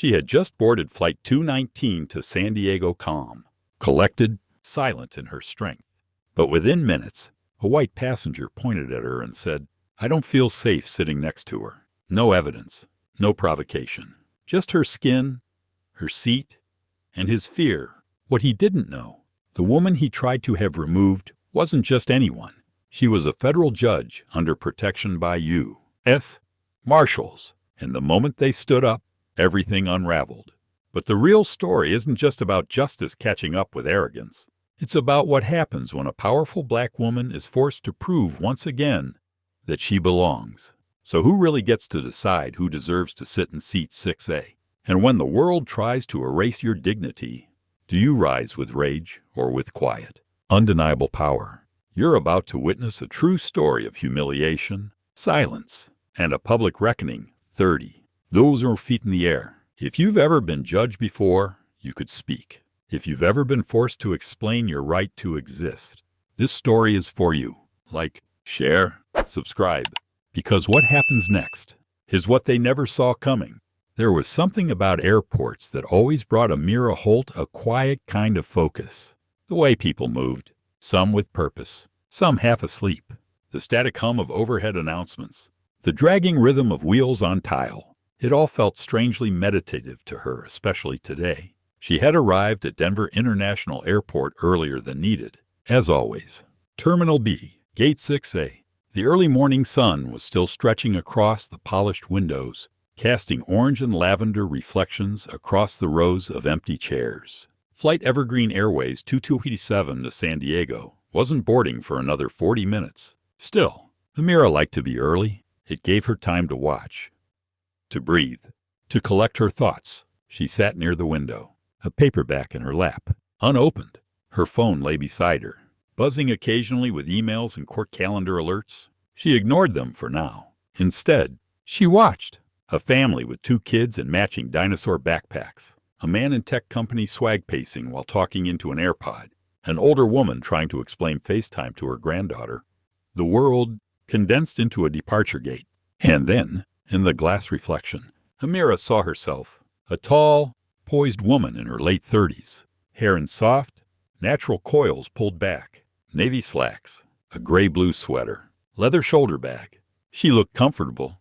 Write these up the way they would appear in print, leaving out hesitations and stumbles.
She had just boarded Flight 219 to San Diego, calm, collected, silent in her strength. But within minutes, a white passenger pointed at her and said, "I don't feel safe sitting next to her." No evidence, no provocation. Just her skin, her seat, and his fear. What he didn't know, the woman he tried to have removed wasn't just anyone. She was a federal judge under protection by U.S. Marshals. And the moment they stood up, everything unraveled. But the real story isn't just about justice catching up with arrogance. It's about what happens when a powerful black woman is forced to prove once again that she belongs. So who really gets to decide who deserves to sit in seat 6A? And when the world tries to erase your dignity, do you rise with rage or with quiet? Undeniable power. You're about to witness a true story of humiliation, silence, and a public reckoning. 30. Those are feet in the air. If you've ever been judged before, you could speak. If you've ever been forced to explain your right to exist, this story is for you. Like, share, subscribe. Because what happens next is what they never saw coming. There was something about airports that always brought Amira Holt a quiet kind of focus. The way people moved, some with purpose, some half asleep. The static hum of overhead announcements. The dragging rhythm of wheels on tile. It all felt strangely meditative to her, especially today. She had arrived at Denver International Airport earlier than needed. As always, Terminal B, Gate 6A. The early morning sun was still stretching across the polished windows, casting orange and lavender reflections across the rows of empty chairs. Flight Evergreen Airways 2287 to San Diego wasn't boarding for another 40 minutes. Still, Amira liked to be early. It gave her time to watch, to breathe, to collect her thoughts. She sat near the window, a paperback in her lap, unopened. Her phone lay beside her, buzzing occasionally with emails and court calendar alerts. She ignored them for now. Instead, she watched. A family with 2 kids and matching dinosaur backpacks. A man in tech company swag pacing while talking into an AirPod. An older woman trying to explain FaceTime to her granddaughter. The world condensed into a departure gate. And then, in the glass reflection, Amira saw herself, a tall, poised woman in her late 30s. Hair in soft, natural coils pulled back. Navy slacks, a gray-blue sweater, leather shoulder bag. She looked comfortable.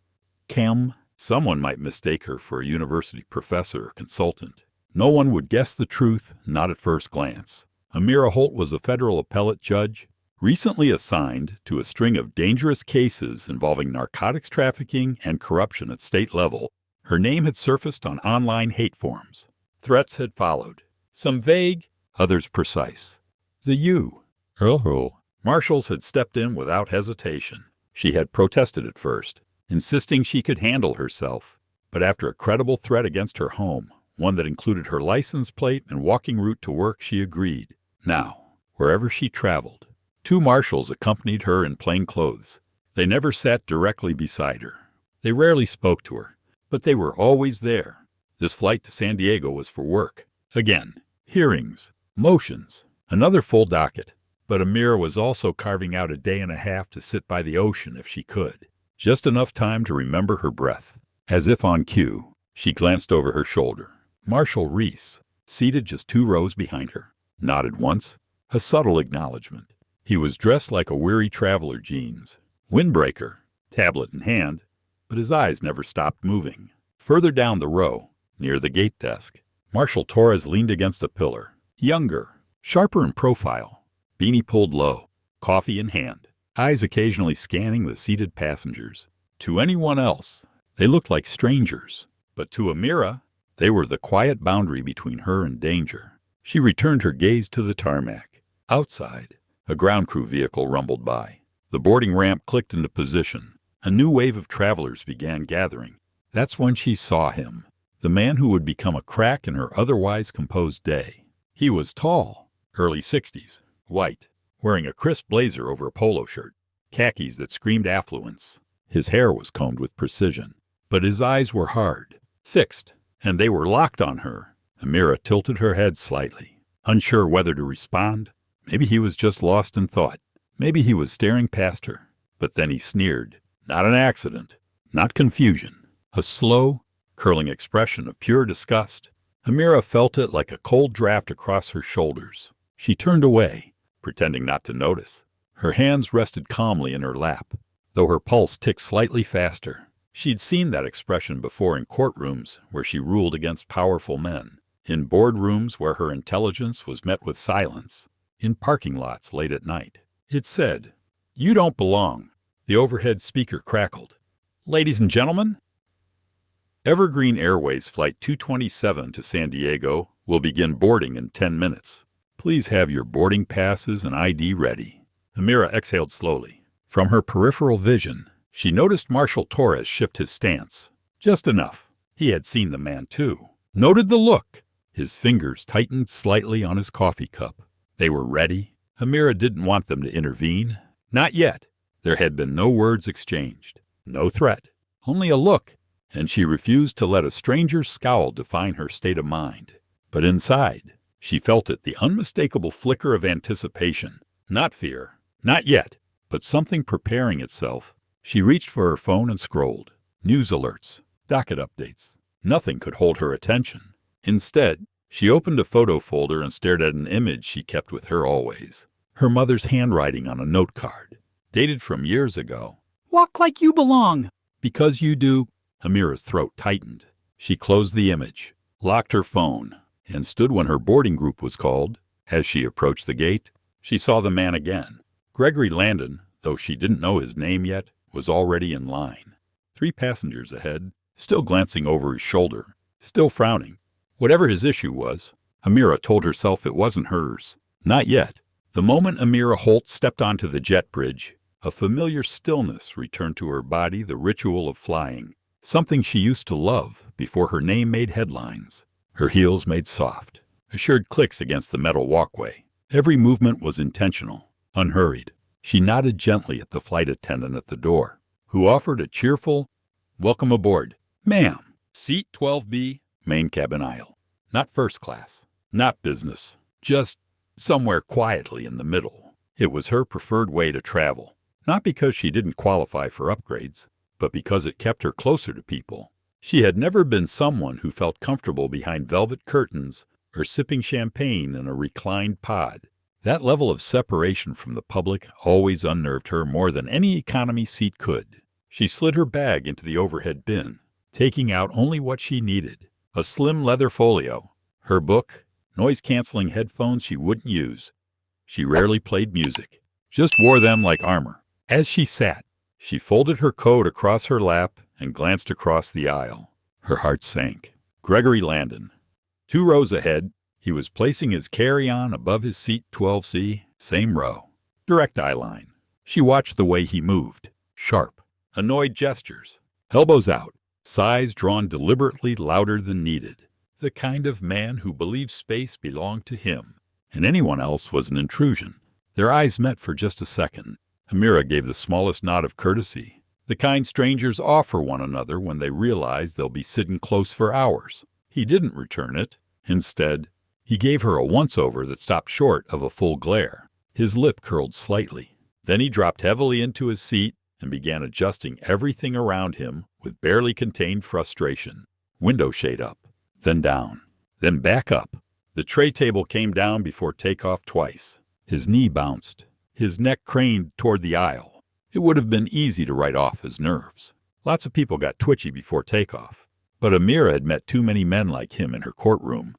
Someone might mistake her for a university professor or consultant. No one would guess the truth, not at first glance. Amira Holt was a federal appellate judge, recently assigned to a string of dangerous cases involving narcotics trafficking and corruption at state level. Her name had surfaced on online hate forums. Threats had followed, some vague, others precise. The Marshals had stepped in without hesitation. She had protested at first, insisting she could handle herself. But after a credible threat against her home, one that included her license plate and walking route to work, she agreed. Now, wherever she traveled, 2 marshals accompanied her in plain clothes. They never sat directly beside her. They rarely spoke to her, but they were always there. This flight to San Diego was for work. Again, hearings, motions, another full docket. But Amira was also carving out a day and a half to sit by the ocean if she could. Just enough time to remember her breath. As if on cue, she glanced over her shoulder. Marshal Reese, seated just 2 rows behind her, nodded once, a subtle acknowledgement. He was dressed like a weary traveler jeans, windbreaker, tablet in hand, but his eyes never stopped moving. Further down the row, near the gate desk, Marshal Torres leaned against a pillar, younger, sharper in profile, beanie pulled low, coffee in hand, eyes occasionally scanning the seated passengers. To anyone else, they looked like strangers, but to Amira, they were the quiet boundary between her and danger. She returned her gaze to the tarmac. Outside, a ground crew vehicle rumbled by. The boarding ramp clicked into position. A new wave of travelers began gathering. That's when she saw him, the man who would become a crack in her otherwise composed day. He was tall, early 60s, white, wearing a crisp blazer over a polo shirt, khakis that screamed affluence. His hair was combed with precision, but his eyes were hard, fixed, and they were locked on her. Amira tilted her head slightly, unsure whether to respond. Maybe he was just lost in thought. Maybe he was staring past her. But then he sneered. Not an accident, not confusion. A slow, curling expression of pure disgust. Amira felt it like a cold draft across her shoulders. She turned away, pretending not to notice. Her hands rested calmly in her lap, though her pulse ticked slightly faster. She'd seen that expression before in courtrooms where she ruled against powerful men, in boardrooms where her intelligence was met with silence, in parking lots late at night. It said, "You don't belong." The overhead speaker crackled. "Ladies and gentlemen, Evergreen Airways Flight 227 to San Diego will begin boarding in 10 minutes. Please have your boarding passes and ID ready." Amira exhaled slowly. From her peripheral vision, she noticed Marshal Torres shift his stance. Just enough. He had seen the man too. Noted the look. His fingers tightened slightly on his coffee cup. They were ready. Amira didn't want them to intervene. Not yet. There had been no words exchanged. No threat. Only a look. And she refused to let a stranger's scowl define her state of mind. But inside, she felt it, the unmistakable flicker of anticipation. Not fear. Not yet. But something preparing itself. She reached for her phone and scrolled. News alerts. Docket updates. Nothing could hold her attention. Instead, she opened a photo folder and stared at an image she kept with her always. Her mother's handwriting on a note card, dated from years ago. "Walk like you belong." "Because you do." Amira's throat tightened. She closed the image, locked her phone, and stood when her boarding group was called. As she approached the gate, she saw the man again. Gregory Landon, though she didn't know his name yet, was already in line. 3 passengers ahead, still glancing over his shoulder, still frowning. Whatever his issue was, Amira told herself it wasn't hers. Not yet. The moment Amira Holt stepped onto the jet bridge, a familiar stillness returned to her body, the ritual of flying. Something she used to love before her name made headlines. Her heels made soft, assured clicks against the metal walkway. Every movement was intentional, unhurried. She nodded gently at the flight attendant at the door, who offered a cheerful, "Welcome aboard, ma'am. Seat 12B, main cabin aisle. Not first class, not business, just somewhere quietly in the middle." It was her preferred way to travel, not because she didn't qualify for upgrades, but because it kept her closer to people. She had never been someone who felt comfortable behind velvet curtains or sipping champagne in a reclined pod. That level of separation from the public always unnerved her more than any economy seat could. She slid her bag into the overhead bin, taking out only what she needed. A slim leather folio, her book, noise-canceling headphones she wouldn't use. She rarely played music, just wore them like armor. As she sat, she folded her coat across her lap and glanced across the aisle. Her heart sank. Gregory Landon. 2 rows ahead, he was placing his carry-on above his seat 12C, same row. Direct eye line. She watched the way he moved. Sharp, annoyed gestures. Elbows out, sighs drawn deliberately louder than needed. The kind of man who believed space belonged to him, and anyone else was an intrusion. Their eyes met for just a second. Amira gave the smallest nod of courtesy, the kind strangers offer one another when they realize they'll be sitting close for hours. He didn't return it. Instead, he gave her a once-over that stopped short of a full glare. His lip curled slightly. Then he dropped heavily into his seat and began adjusting everything around him with barely contained frustration. Window shade up, then down, then back up. The tray table came down before takeoff twice. His knee bounced. His neck craned toward the aisle. It would have been easy to write off his nerves. Lots of people got twitchy before takeoff. But Amira had met too many men like him in her courtroom.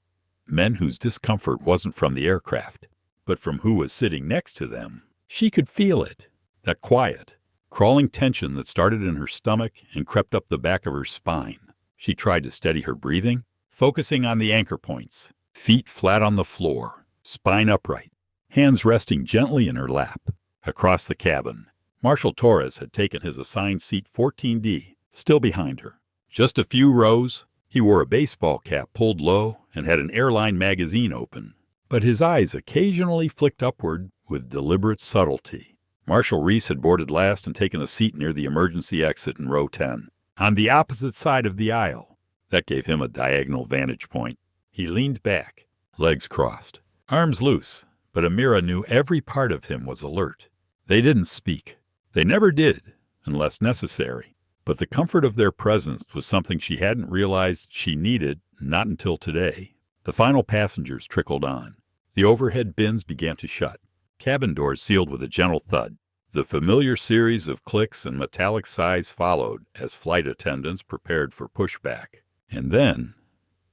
Men whose discomfort wasn't from the aircraft, but from who was sitting next to them. She could feel it. That quiet, crawling tension that started in her stomach and crept up the back of her spine. She tried to steady her breathing, focusing on the anchor points. Feet flat on the floor, spine upright. Hands resting gently in her lap. Across the cabin, Marshal Torres had taken his assigned seat 14D, still behind her. Just a few rows. He wore a baseball cap pulled low and had an airline magazine open, but his eyes occasionally flicked upward with deliberate subtlety. Marshal Reese had boarded last and taken a seat near the emergency exit in row 10, on the opposite side of the aisle. That gave him a diagonal vantage point. He leaned back, legs crossed, arms loose. But Amira knew every part of him was alert. They didn't speak. They never did, unless necessary. But the comfort of their presence was something she hadn't realized she needed, not until today. The final passengers trickled on. The overhead bins began to shut. Cabin doors sealed with a gentle thud. The familiar series of clicks and metallic sighs followed as flight attendants prepared for pushback. And then,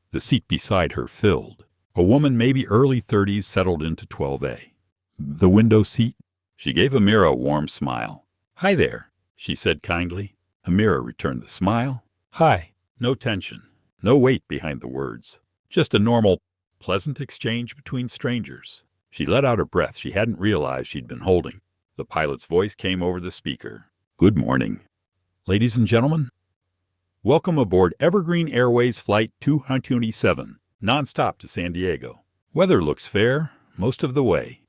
the seat beside her filled. A woman, maybe early 30s, settled into 12A. The window seat? She gave Amira a warm smile. "Hi there," she said kindly. Amira returned the smile. "Hi." No tension, no weight behind the words. Just a normal, pleasant exchange between strangers. She let out a breath she hadn't realized she'd been holding. The pilot's voice came over the speaker. "Good morning. Ladies and gentlemen, welcome aboard Evergreen Airways Flight 227, nonstop to San Diego. Weather looks fair most of the way.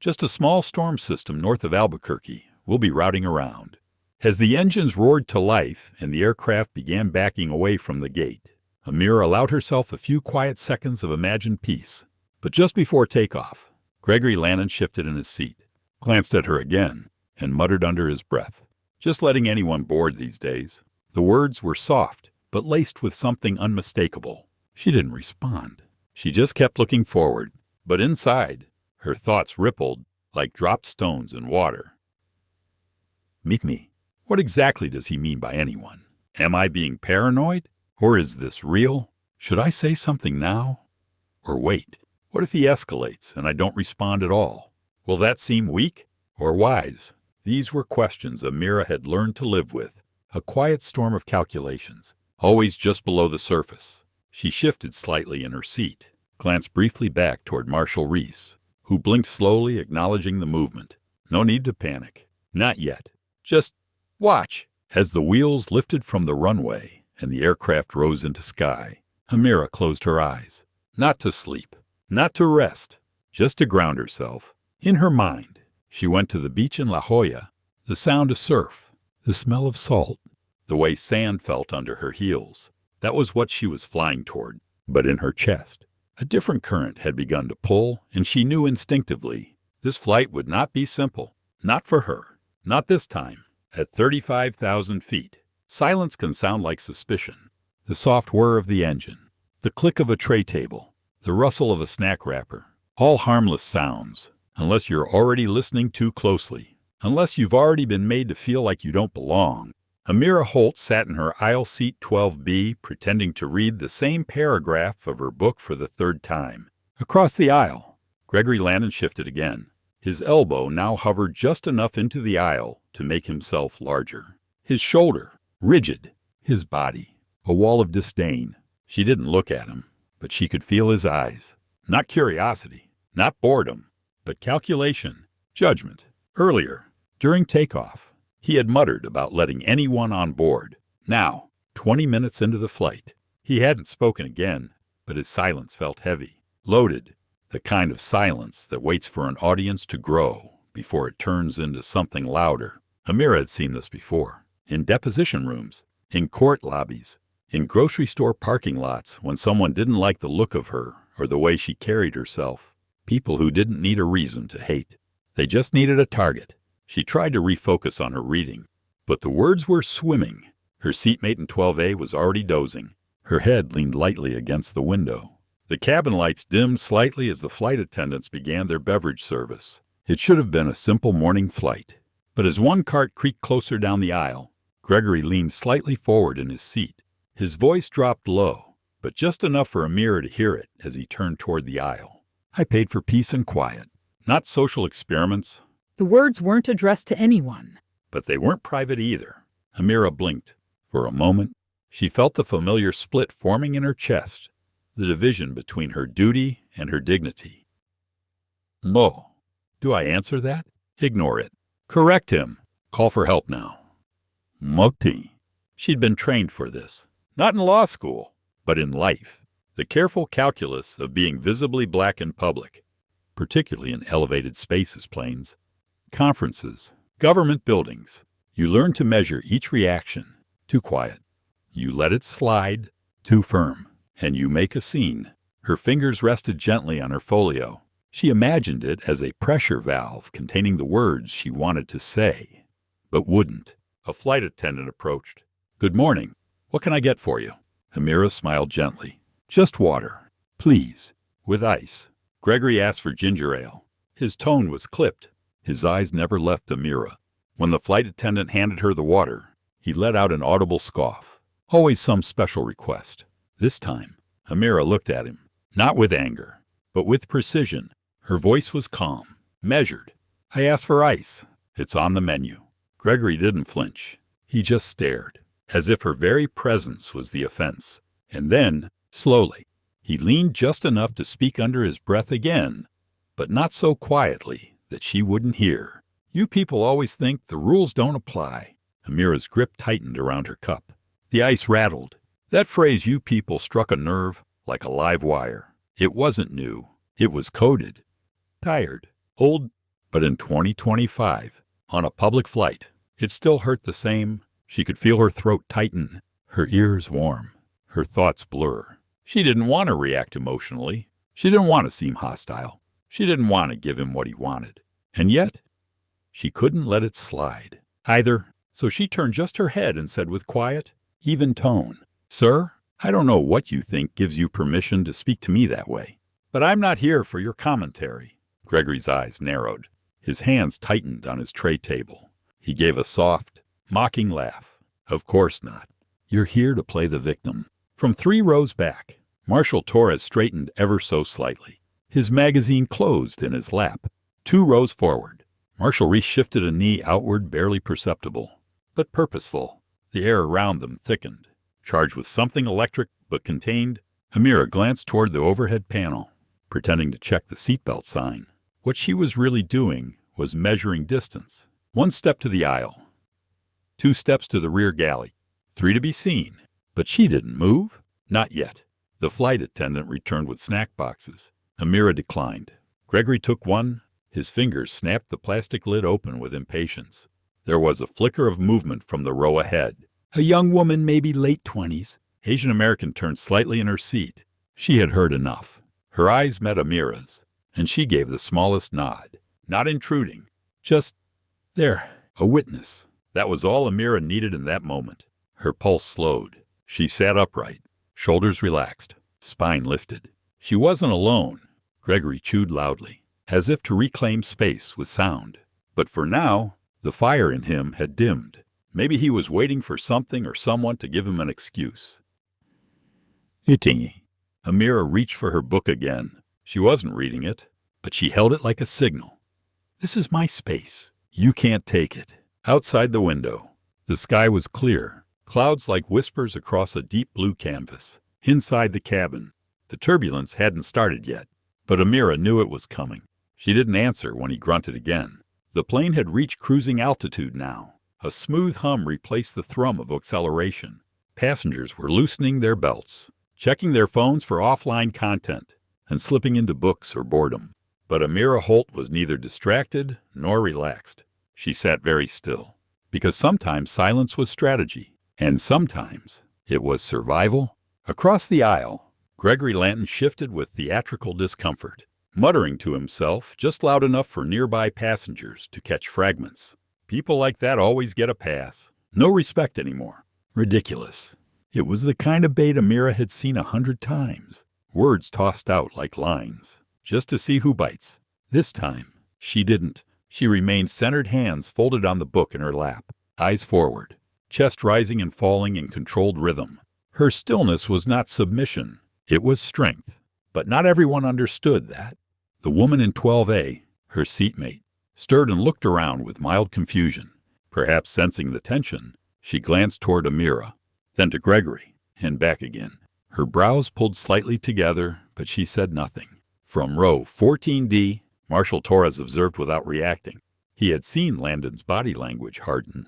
Just a small storm system north of Albuquerque. We'll be routing around." As the engines roared to life and the aircraft began backing away from the gate, Amira allowed herself a few quiet seconds of imagined peace. But just before takeoff, Gregory Lannon shifted in his seat, glanced at her again, and muttered under his breath, "Just letting anyone board these days." The words were soft, but laced with something unmistakable. She didn't respond. She just kept looking forward. But inside, her thoughts rippled like dropped stones in water. Meet me. What exactly does he mean by anyone? Am I being paranoid? Or is this real? Should I say something now? Or wait? What if he escalates and I don't respond at all? Will that seem weak or wise? These were questions Amira had learned to live with, a quiet storm of calculations, always just below the surface. She shifted slightly in her seat, glanced briefly back toward Marshal Reese, who blinked slowly, acknowledging the movement. No need to panic. Not yet. Just watch. As the wheels lifted from the runway and the aircraft rose into sky, Amira closed her eyes. Not to sleep, not to rest, just to ground herself. In her mind, she went to the beach in La Jolla, the sound of surf, the smell of salt, the way sand felt under her heels. That was what she was flying toward. But in her chest, a different current had begun to pull, and she knew instinctively this flight would not be simple. Not for her. Not this time. At 35,000 feet, silence can sound like suspicion. The soft whir of the engine, the click of a tray table, the rustle of a snack wrapper, all harmless sounds, unless you're already listening too closely, unless you've already been made to feel like you don't belong. Amira Holt sat in her aisle seat 12B, pretending to read the same paragraph of her book for the third time. Across the aisle, Gregory Lannon shifted again. His elbow now hovered just enough into the aisle to make himself larger. His shoulder, rigid. His body, a wall of disdain. She didn't look at him, but she could feel his eyes. Not curiosity, not boredom, but calculation, judgment. Earlier, during takeoff, he had muttered about letting anyone on board. Now, 20 minutes into the flight, he hadn't spoken again, but his silence felt heavy, loaded. The kind of silence that waits for an audience to grow before it turns into something louder. Amira had seen this before. In deposition rooms, in court lobbies, in grocery store parking lots when someone didn't like the look of her or the way she carried herself. People who didn't need a reason to hate. They just needed a target. She tried to refocus on her reading, but the words were swimming. Her seatmate in 12A was already dozing. Her head leaned lightly against the window. The cabin lights dimmed slightly as the flight attendants began their beverage service. It should have been a simple morning flight. But as one cart creaked closer down the aisle, Gregory leaned slightly forward in his seat. His voice dropped low, but just enough for Amira to hear it as he turned toward the aisle. "I paid for peace and quiet, not social experiments." The words weren't addressed to anyone. But they weren't private either. Amira blinked. For a moment, she felt the familiar split forming in her chest. The division between her duty and her dignity. No. Do I answer that? Ignore it. Correct him. Call for help now. Mukti. She'd been trained for this. Not in law school, but in life. The careful calculus of being visibly black in public, particularly in elevated spaces planes, conferences, government buildings. You learn to measure each reaction. Too quiet. You let it slide. Too firm. And you make a scene. Her fingers rested gently on her folio. She imagined it as a pressure valve containing the words she wanted to say, but wouldn't. A flight attendant approached. Good morning. What can I get for you? Amira smiled gently. Just water, please, with ice. Gregory asked for ginger ale. His tone was clipped. His eyes never left Amira. When the flight attendant handed her the water, he let out an audible scoff. Always some special request. This time, Amira looked at him, not with anger, but with precision. Her voice was calm, measured. I asked for ice. It's on the menu. Gregory didn't flinch. He just stared, as if her very presence was the offense. And then, slowly, he leaned just enough to speak under his breath again, but not so quietly that she wouldn't hear. You people always think the rules don't apply. Amira's grip tightened around her cup. The ice rattled. That phrase you people struck a nerve like a live wire. It wasn't new. It was coded. Tired. Old. But in 2025, on a public flight, it still hurt the same. She could feel her throat tighten, her ears warm, her thoughts blur. She didn't want to react emotionally. She didn't want to seem hostile. She didn't want to give him what he wanted. And yet, she couldn't let it slide either. So she turned just her head and said with quiet, even tone, Sir, I don't know what you think gives you permission to speak to me that way, but I'm not here for your commentary. Gregory's eyes narrowed. His hands tightened on his tray table. He gave a soft, mocking laugh. Of course not. You're here to play the victim. From 3 rows back, Marshal Torres straightened ever so slightly. His magazine closed in his lap. 2 rows forward, Marshal Reese shifted a knee outward, barely perceptible, but purposeful. The air around them thickened, charged with something electric but contained. Amira glanced toward the overhead panel, pretending to check the seatbelt sign. What she was really doing was measuring distance. 1 step to the aisle, 2 steps to the rear galley, 3 to be seen. But she didn't move. Not yet. The flight attendant returned with snack boxes. Amira declined. Gregory took one. His fingers snapped the plastic lid open with impatience. There was a flicker of movement from the row ahead. A young woman, maybe late 20s. Asian American turned slightly in her seat. She had heard enough. Her eyes met Amira's, and she gave the smallest nod. Not intruding. Just there, a witness. That was all Amira needed in that moment. Her pulse slowed. She sat upright, shoulders relaxed, spine lifted. She wasn't alone. Gregory chewed loudly, as if to reclaim space with sound. But for now, the fire in him had dimmed. Maybe he was waiting for something or someone to give him an excuse. Itingi. Amira reached for her book again. She wasn't reading it, but she held it like a signal. This is my space. You can't take it. Outside the window, the sky was clear, clouds like whispers across a deep blue canvas. Inside the cabin, the turbulence hadn't started yet, but Amira knew it was coming. She didn't answer when he grunted again. The plane had reached cruising altitude now. A smooth hum replaced the thrum of acceleration. Passengers were loosening their belts, checking their phones for offline content, and slipping into books or boredom. But Amira Holt was neither distracted nor relaxed. She sat very still, because sometimes silence was strategy, and sometimes it was survival. Across the aisle, Gregory Lanton shifted with theatrical discomfort, muttering to himself just loud enough for nearby passengers to catch fragments. People like that always get a pass. No respect anymore. Ridiculous. It was the kind of bait Amira had seen 100 times. Words tossed out like lines, just to see who bites. This time, she didn't. She remained centered, hands folded on the book in her lap, eyes forward, chest rising and falling in controlled rhythm. Her stillness was not submission. It was strength. But not everyone understood that. The woman in 12A, her seatmate, stirred and looked around with mild confusion. Perhaps sensing the tension, she glanced toward Amira, then to Gregory, and back again. Her brows pulled slightly together, but she said nothing. From row 14D, Marshal Torres observed without reacting. He had seen Landon's body language harden.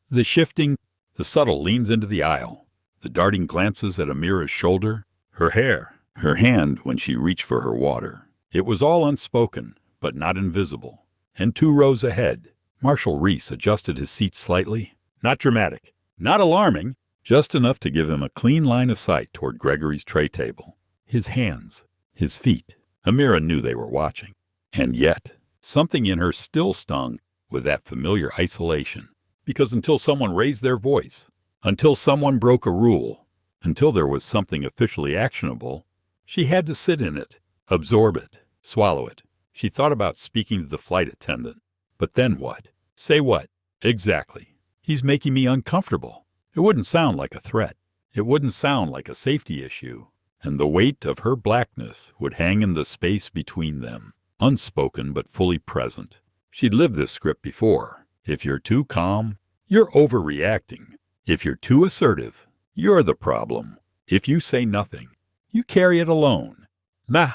The shifting, the subtle leans into the aisle, the darting glances at Amira's shoulder, her hair, her hand when she reached for her water. It was all unspoken, but not invisible. And 2 rows ahead, Marshal Reese adjusted his seat slightly. Not dramatic, not alarming, just enough to give him a clean line of sight toward Gregory's tray table. His hands, his feet. Amira knew they were watching. And yet, something in her still stung with that familiar isolation. Because until someone raised their voice, Until someone broke a rule, until there was something officially actionable, she had to sit in it, absorb it, swallow it. She thought about speaking to the flight attendant. But then what? Say what? Exactly. He's making me uncomfortable. It wouldn't sound like a threat. It wouldn't sound like a safety issue. And the weight of her blackness would hang in the space between them, unspoken but fully present. She'd lived this script before. If you're too calm, you're overreacting. If you're too assertive, you're the problem. If you say nothing, you carry it alone. Nah.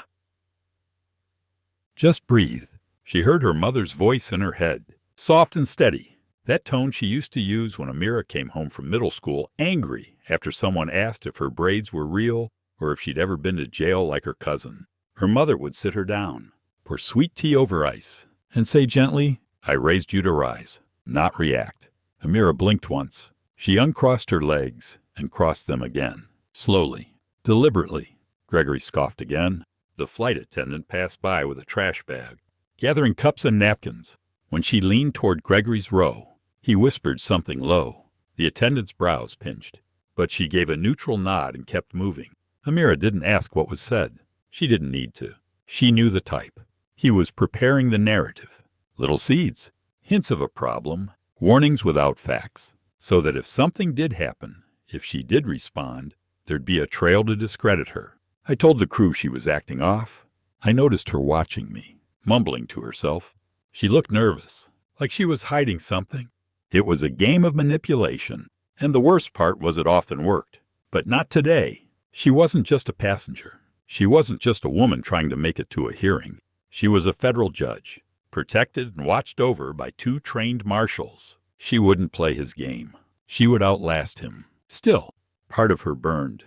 Just breathe. She heard her mother's voice in her head, soft and steady. That tone she used to use when Amira came home from middle school, angry after someone asked if her braids were real or if she'd ever been to jail like her cousin. Her mother would sit her down, pour sweet tea over ice, and say gently, "I raised you to rise, not react." Amira blinked once. She uncrossed her legs and crossed them again, slowly, deliberately. Gregory scoffed again. The flight attendant passed by with a trash bag, gathering cups and napkins. When she leaned toward Gregory's row, he whispered something low. The attendant's brows pinched, but she gave a neutral nod and kept moving. Amira didn't ask what was said. She didn't need to. She knew the type. He was preparing the narrative. Little seeds, hints of a problem, warnings without facts, so that if something did happen, if she did respond, there'd be a trail to discredit her. I told the crew she was acting off. I noticed her watching me, mumbling to herself. She looked nervous, like she was hiding something. It was a game of manipulation, and the worst part was it often worked. But not today. She wasn't just a passenger. She wasn't just a woman trying to make it to a hearing. She was a federal judge, protected and watched over by 2 trained marshals. She wouldn't play his game. She would outlast him. Still, part of her burned.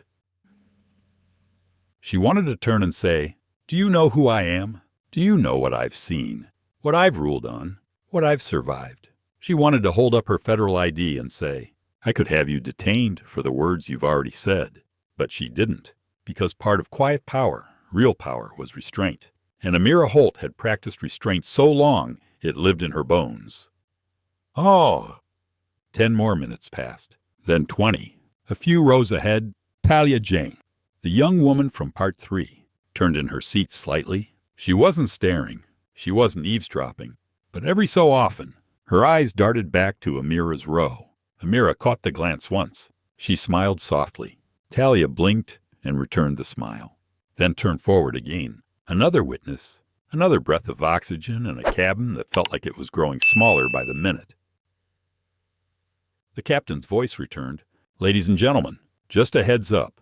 She wanted to turn and say, "Do you know who I am? Do you know what I've seen? What I've ruled on? What I've survived?" She wanted to hold up her federal ID and say, "I could have you detained for the words you've already said." But she didn't, because part of quiet power, real power, was restraint. And Amira Holt had practiced restraint so long it lived in her bones. Oh! 10 more minutes passed, then 20. A few rows ahead, Talia Jane, the young woman from Part 3, turned in her seat slightly. She wasn't staring, she wasn't eavesdropping, but every so often, her eyes darted back to Amira's row. Amira caught the glance once. She smiled softly. Talia blinked and returned the smile, then turned forward again. Another witness, another breath of oxygen in a cabin that felt like it was growing smaller by the minute. The captain's voice returned. "Ladies and gentlemen, just a heads up.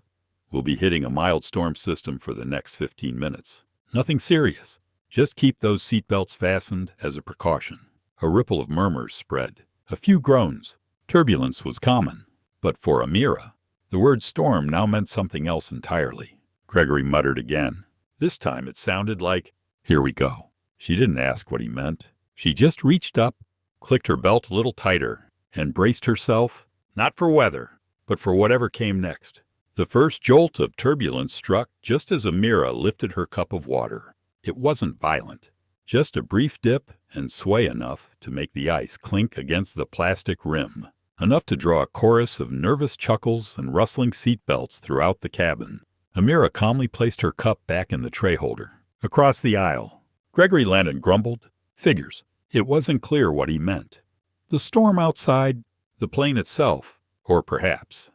We'll be hitting a mild storm system for the next 15 minutes. Nothing serious. Just keep those seatbelts fastened as a precaution." A ripple of murmurs spread. A few groans. Turbulence was common. But for Amira, the word storm now meant something else entirely. Gregory muttered again. This time it sounded like, "Here we go." She didn't ask what he meant. She just reached up, clicked her belt a little tighter, and braced herself, not for weather, but for whatever came next. The first jolt of turbulence struck just as Amira lifted her cup of water. It wasn't violent, just a brief dip and sway enough to make the ice clink against the plastic rim, enough to draw a chorus of nervous chuckles and rustling seatbelts throughout the cabin. Amira calmly placed her cup back in the tray holder. Across the aisle, Gregory Landon grumbled. Figures. It wasn't clear what he meant. The storm outside, the plane itself, or perhaps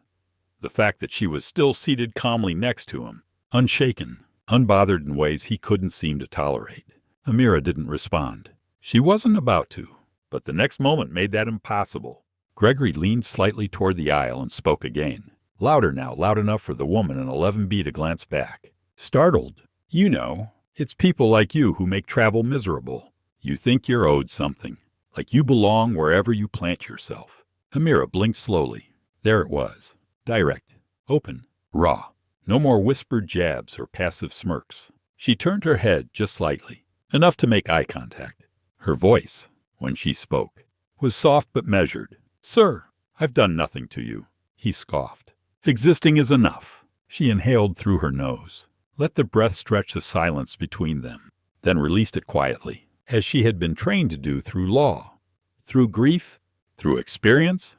the fact that she was still seated calmly next to him, unshaken, unbothered in ways he couldn't seem to tolerate. Amira didn't respond. She wasn't about to, but the next moment made that impossible. Gregory leaned slightly toward the aisle and spoke again. Louder now, loud enough for the woman in 11B to glance back. Startled. "You know, it's people like you who make travel miserable. You think you're owed something, like you belong wherever you plant yourself." Amira blinked slowly. There it was. Direct, open, raw. No more whispered jabs or passive smirks. She turned her head just slightly, enough to make eye contact. Her voice, when she spoke, was soft but measured. "Sir, I've done nothing to you." He scoffed. "Existing is enough." She inhaled through her nose, let the breath stretch the silence between them, then released it quietly, as she had been trained to do through law, through grief, through experience.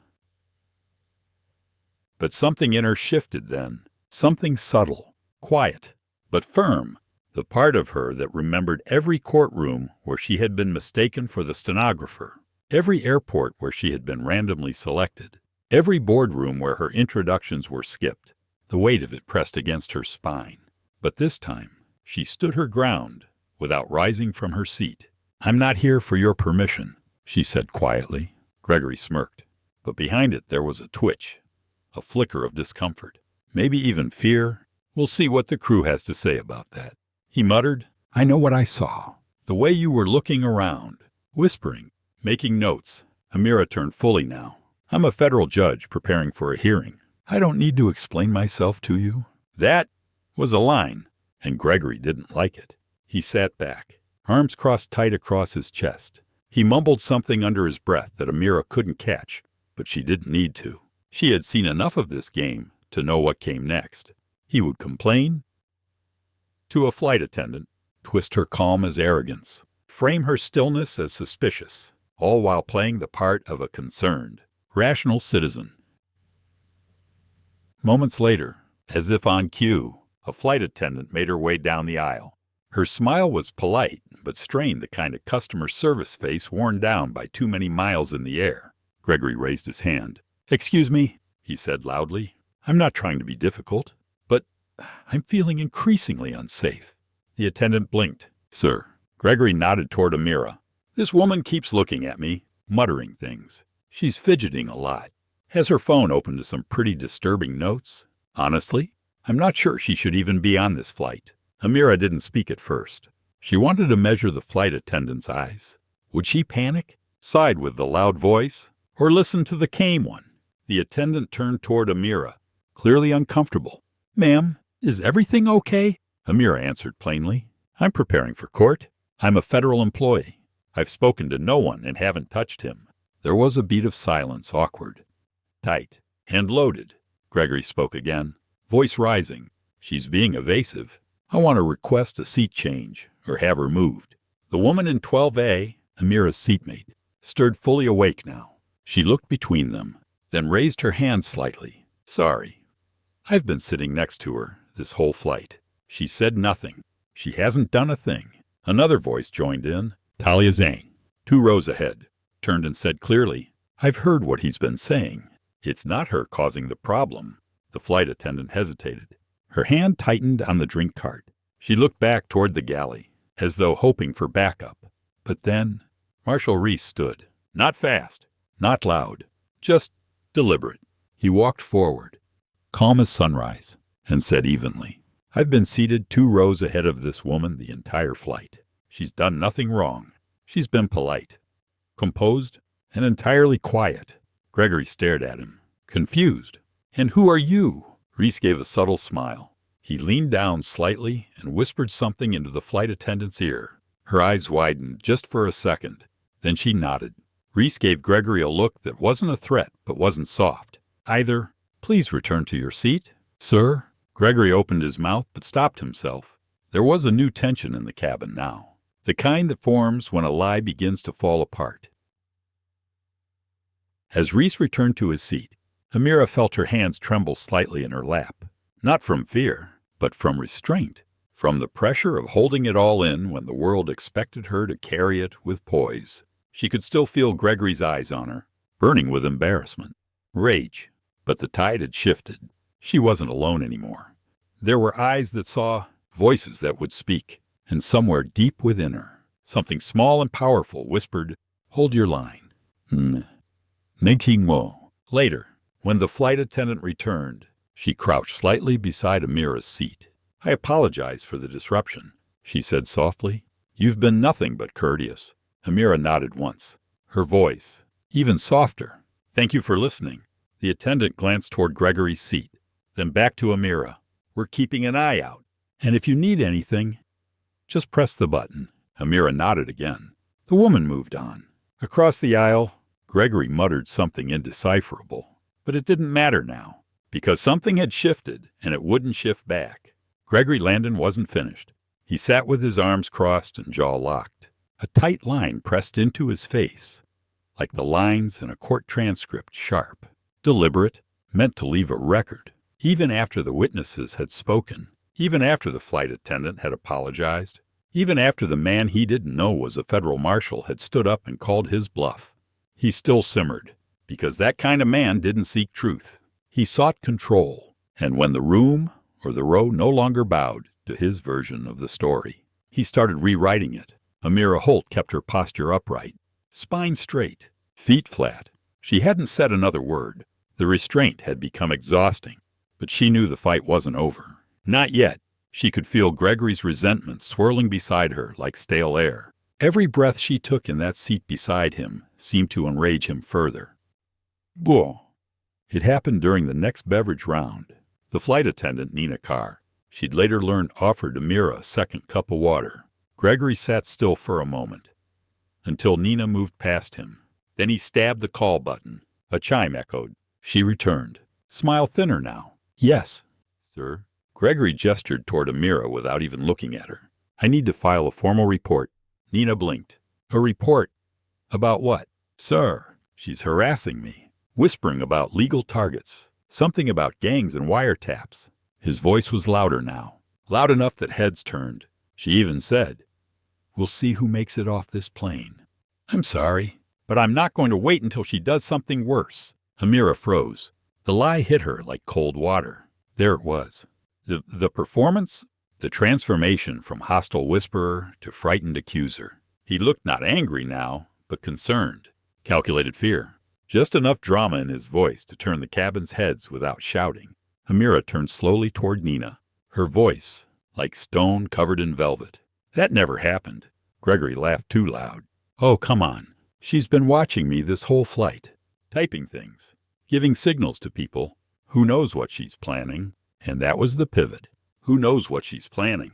But something in her shifted then, something subtle, quiet, but firm, the part of her that remembered every courtroom where she had been mistaken for the stenographer, every airport where she had been randomly selected, every boardroom where her introductions were skipped. The weight of it pressed against her spine. But this time, she stood her ground without rising from her seat. "I'm not here for your permission," she said quietly. Gregory smirked, but behind it there was a twitch, a flicker of discomfort, maybe even fear. "We'll see what the crew has to say about that." He muttered, "I know what I saw. The way you were looking around, whispering, making notes." Amira turned fully now. "I'm a federal judge preparing for a hearing. I don't need to explain myself to you." That was a line, and Gregory didn't like it. He sat back, arms crossed tight across his chest. He mumbled something under his breath that Amira couldn't catch, but she didn't need to. She had seen enough of this game to know what came next. He would complain to a flight attendant, twist her calm as arrogance, frame her stillness as suspicious, all while playing the part of a concerned, rational citizen. Moments later, as if on cue, a flight attendant made her way down the aisle. Her smile was polite, but strained, the kind of customer service face worn down by too many miles in the air. Gregory raised his hand. "Excuse me," he said loudly. "I'm not trying to be difficult, but I'm feeling increasingly unsafe." The attendant blinked. "Sir." Gregory nodded toward Amira. "This woman keeps looking at me, muttering things. She's fidgeting a lot. Has her phone open to some pretty disturbing notes. Honestly, I'm not sure she should even be on this flight." Amira didn't speak at first. She wanted to measure the flight attendant's eyes. Would she panic, side with the loud voice, or listen to the calm one? The attendant turned toward Amira, clearly uncomfortable. "Ma'am, is everything okay?" Amira answered plainly. "I'm preparing for court. I'm a federal employee. I've spoken to no one and haven't touched him." There was a beat of silence, awkward, tight, and loaded. Gregory spoke again, voice rising. "She's being evasive. I want to request a seat change, or have her moved." The woman in 12A, Amira's seatmate, stirred fully awake now. She looked between them, then raised her hand slightly. "Sorry. I've been sitting next to her this whole flight. She said nothing. She hasn't done a thing." Another voice joined in. Talia Zhang, 2 rows ahead, turned and said clearly, "I've heard what he's been saying. It's not her causing the problem." The flight attendant hesitated. Her hand tightened on the drink cart. She looked back toward the galley, as though hoping for backup. But then Marshal Reese stood. Not fast, not loud, just deliberate. He walked forward, calm as sunrise, and said evenly, "I've been seated 2 rows ahead of this woman the entire flight. She's done nothing wrong. She's been polite, composed, and entirely quiet." Gregory stared at him, confused. "And who are you?" Reese gave a subtle smile. He leaned down slightly and whispered something into the flight attendant's ear. Her eyes widened just for a second. Then she nodded. Reese gave Gregory a look that wasn't a threat but wasn't soft either. "Please return to your seat, sir." Gregory opened his mouth but stopped himself. There was a new tension in the cabin now, the kind that forms when a lie begins to fall apart. As Reese returned to his seat, Amira felt her hands tremble slightly in her lap, not from fear, but from restraint, from the pressure of holding it all in when the world expected her to carry it with poise. She could still feel Gregory's eyes on her, burning with embarrassment, rage, but the tide had shifted. She wasn't alone anymore. There were eyes that saw, voices that would speak, and somewhere deep within her, something small and powerful whispered, "Hold your line." Making mo. Later, when the flight attendant returned, she crouched slightly beside Amira's seat. "I apologize for the disruption," she said softly. "You've been nothing but courteous." Amira nodded once, her voice even softer. "Thank you for listening." The attendant glanced toward Gregory's seat, then back to Amira. "We're keeping an eye out, and if you need anything, just press the button." Amira nodded again. The woman moved on. Across the aisle, Gregory muttered something indecipherable. But it didn't matter now, because something had shifted, and it wouldn't shift back. Gregory Landon wasn't finished. He sat with his arms crossed and jaw locked, a tight line pressed into his face, like the lines in a court transcript, sharp, deliberate, meant to leave a record, even after the witnesses had spoken, even after the flight attendant had apologized, even after the man he didn't know was a federal marshal had stood up and called his bluff. He still simmered, because that kind of man didn't seek truth. He sought control, and when the room or the row no longer bowed to his version of the story, he started rewriting it. Amira Holt kept her posture upright, spine straight, feet flat. She hadn't said another word. The restraint had become exhausting, but she knew the fight wasn't over. Not yet. She could feel Gregory's resentment swirling beside her like stale air. Every breath she took in that seat beside him seemed to enrage him further. Boh! It happened during the next beverage round. The flight attendant, Nina Carr, she'd later learned, offered Amira a second cup of water. Gregory sat still for a moment, until Nina moved past him. Then he stabbed the call button. A chime echoed. She returned. Smile thinner now. Yes, sir. Gregory gestured toward Amira without even looking at her. I need to file a formal report. Nina blinked. A report? About what? Sir, she's harassing me, whispering about legal targets, something about gangs and wiretaps. His voice was louder now, loud enough that heads turned. She even said, We'll see who makes it off this plane. I'm sorry, but I'm not going to wait until she does something worse. Amira froze. The lie hit her like cold water. There it was. The performance, the transformation from hostile whisperer to frightened accuser. He looked not angry now, but concerned. Calculated fear. Just enough drama in his voice to turn the cabin's heads without shouting. Amira turned slowly toward Nina, her voice like stone covered in velvet. That never happened. Gregory laughed too loud. Oh, come on. She's been watching me this whole flight, typing things, giving signals to people. Who knows what she's planning? And that was the pivot. Who knows what she's planning?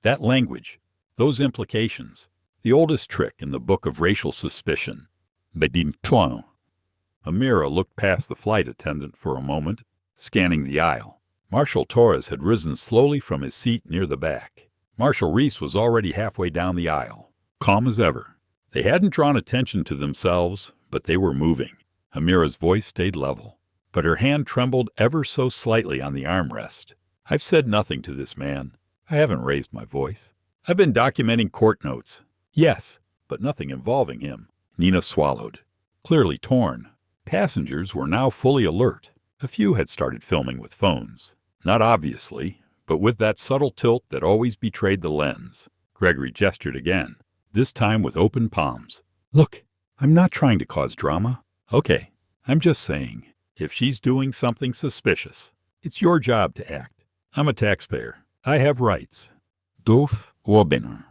That language, those implications, the oldest trick in the book of racial suspicion. Bedimtoin. Amira looked past the flight attendant for a moment, scanning the aisle. Marshal Torres had risen slowly from his seat near the back. Marshal Reese was already halfway down the aisle, calm as ever. They hadn't drawn attention to themselves, but they were moving. Amira's voice stayed level, but her hand trembled ever so slightly on the armrest. I've said nothing to this man. I haven't raised my voice. I've been documenting court notes. Yes, but nothing involving him. Nina swallowed, clearly torn. Passengers were now fully alert. A few had started filming with phones. Not obviously, but with that subtle tilt that always betrayed the lens. Gregory gestured again, this time with open palms. Look, I'm not trying to cause drama. Okay, I'm just saying, if she's doing something suspicious, it's your job to act. I'm a taxpayer. I have rights. Dof Wobiner.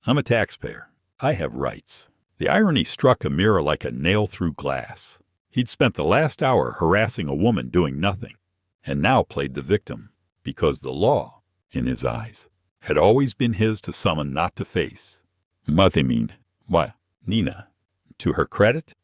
I'm a taxpayer. I have rights. The irony struck Amira like a nail through glass. He'd spent the last hour harassing a woman doing nothing, and now played the victim, because the law, in his eyes, had always been his to summon, not to face. Mathemin, why, Nina, to her credit,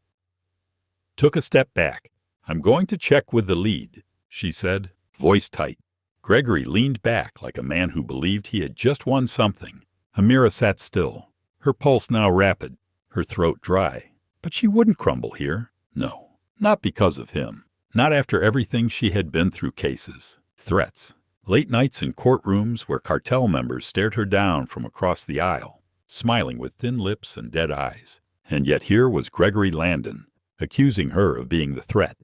took a step back. I'm going to check with the lead, she said, voice tight. Gregory leaned back like a man who believed he had just won something. Amira sat still, her pulse now rapid, her throat dry. But she wouldn't crumble here. No, not because of him. Not after everything she had been through: cases, threats, late nights in courtrooms where cartel members stared her down from across the aisle, smiling with thin lips and dead eyes. And yet here was Gregory Landon, accusing her of being the threat.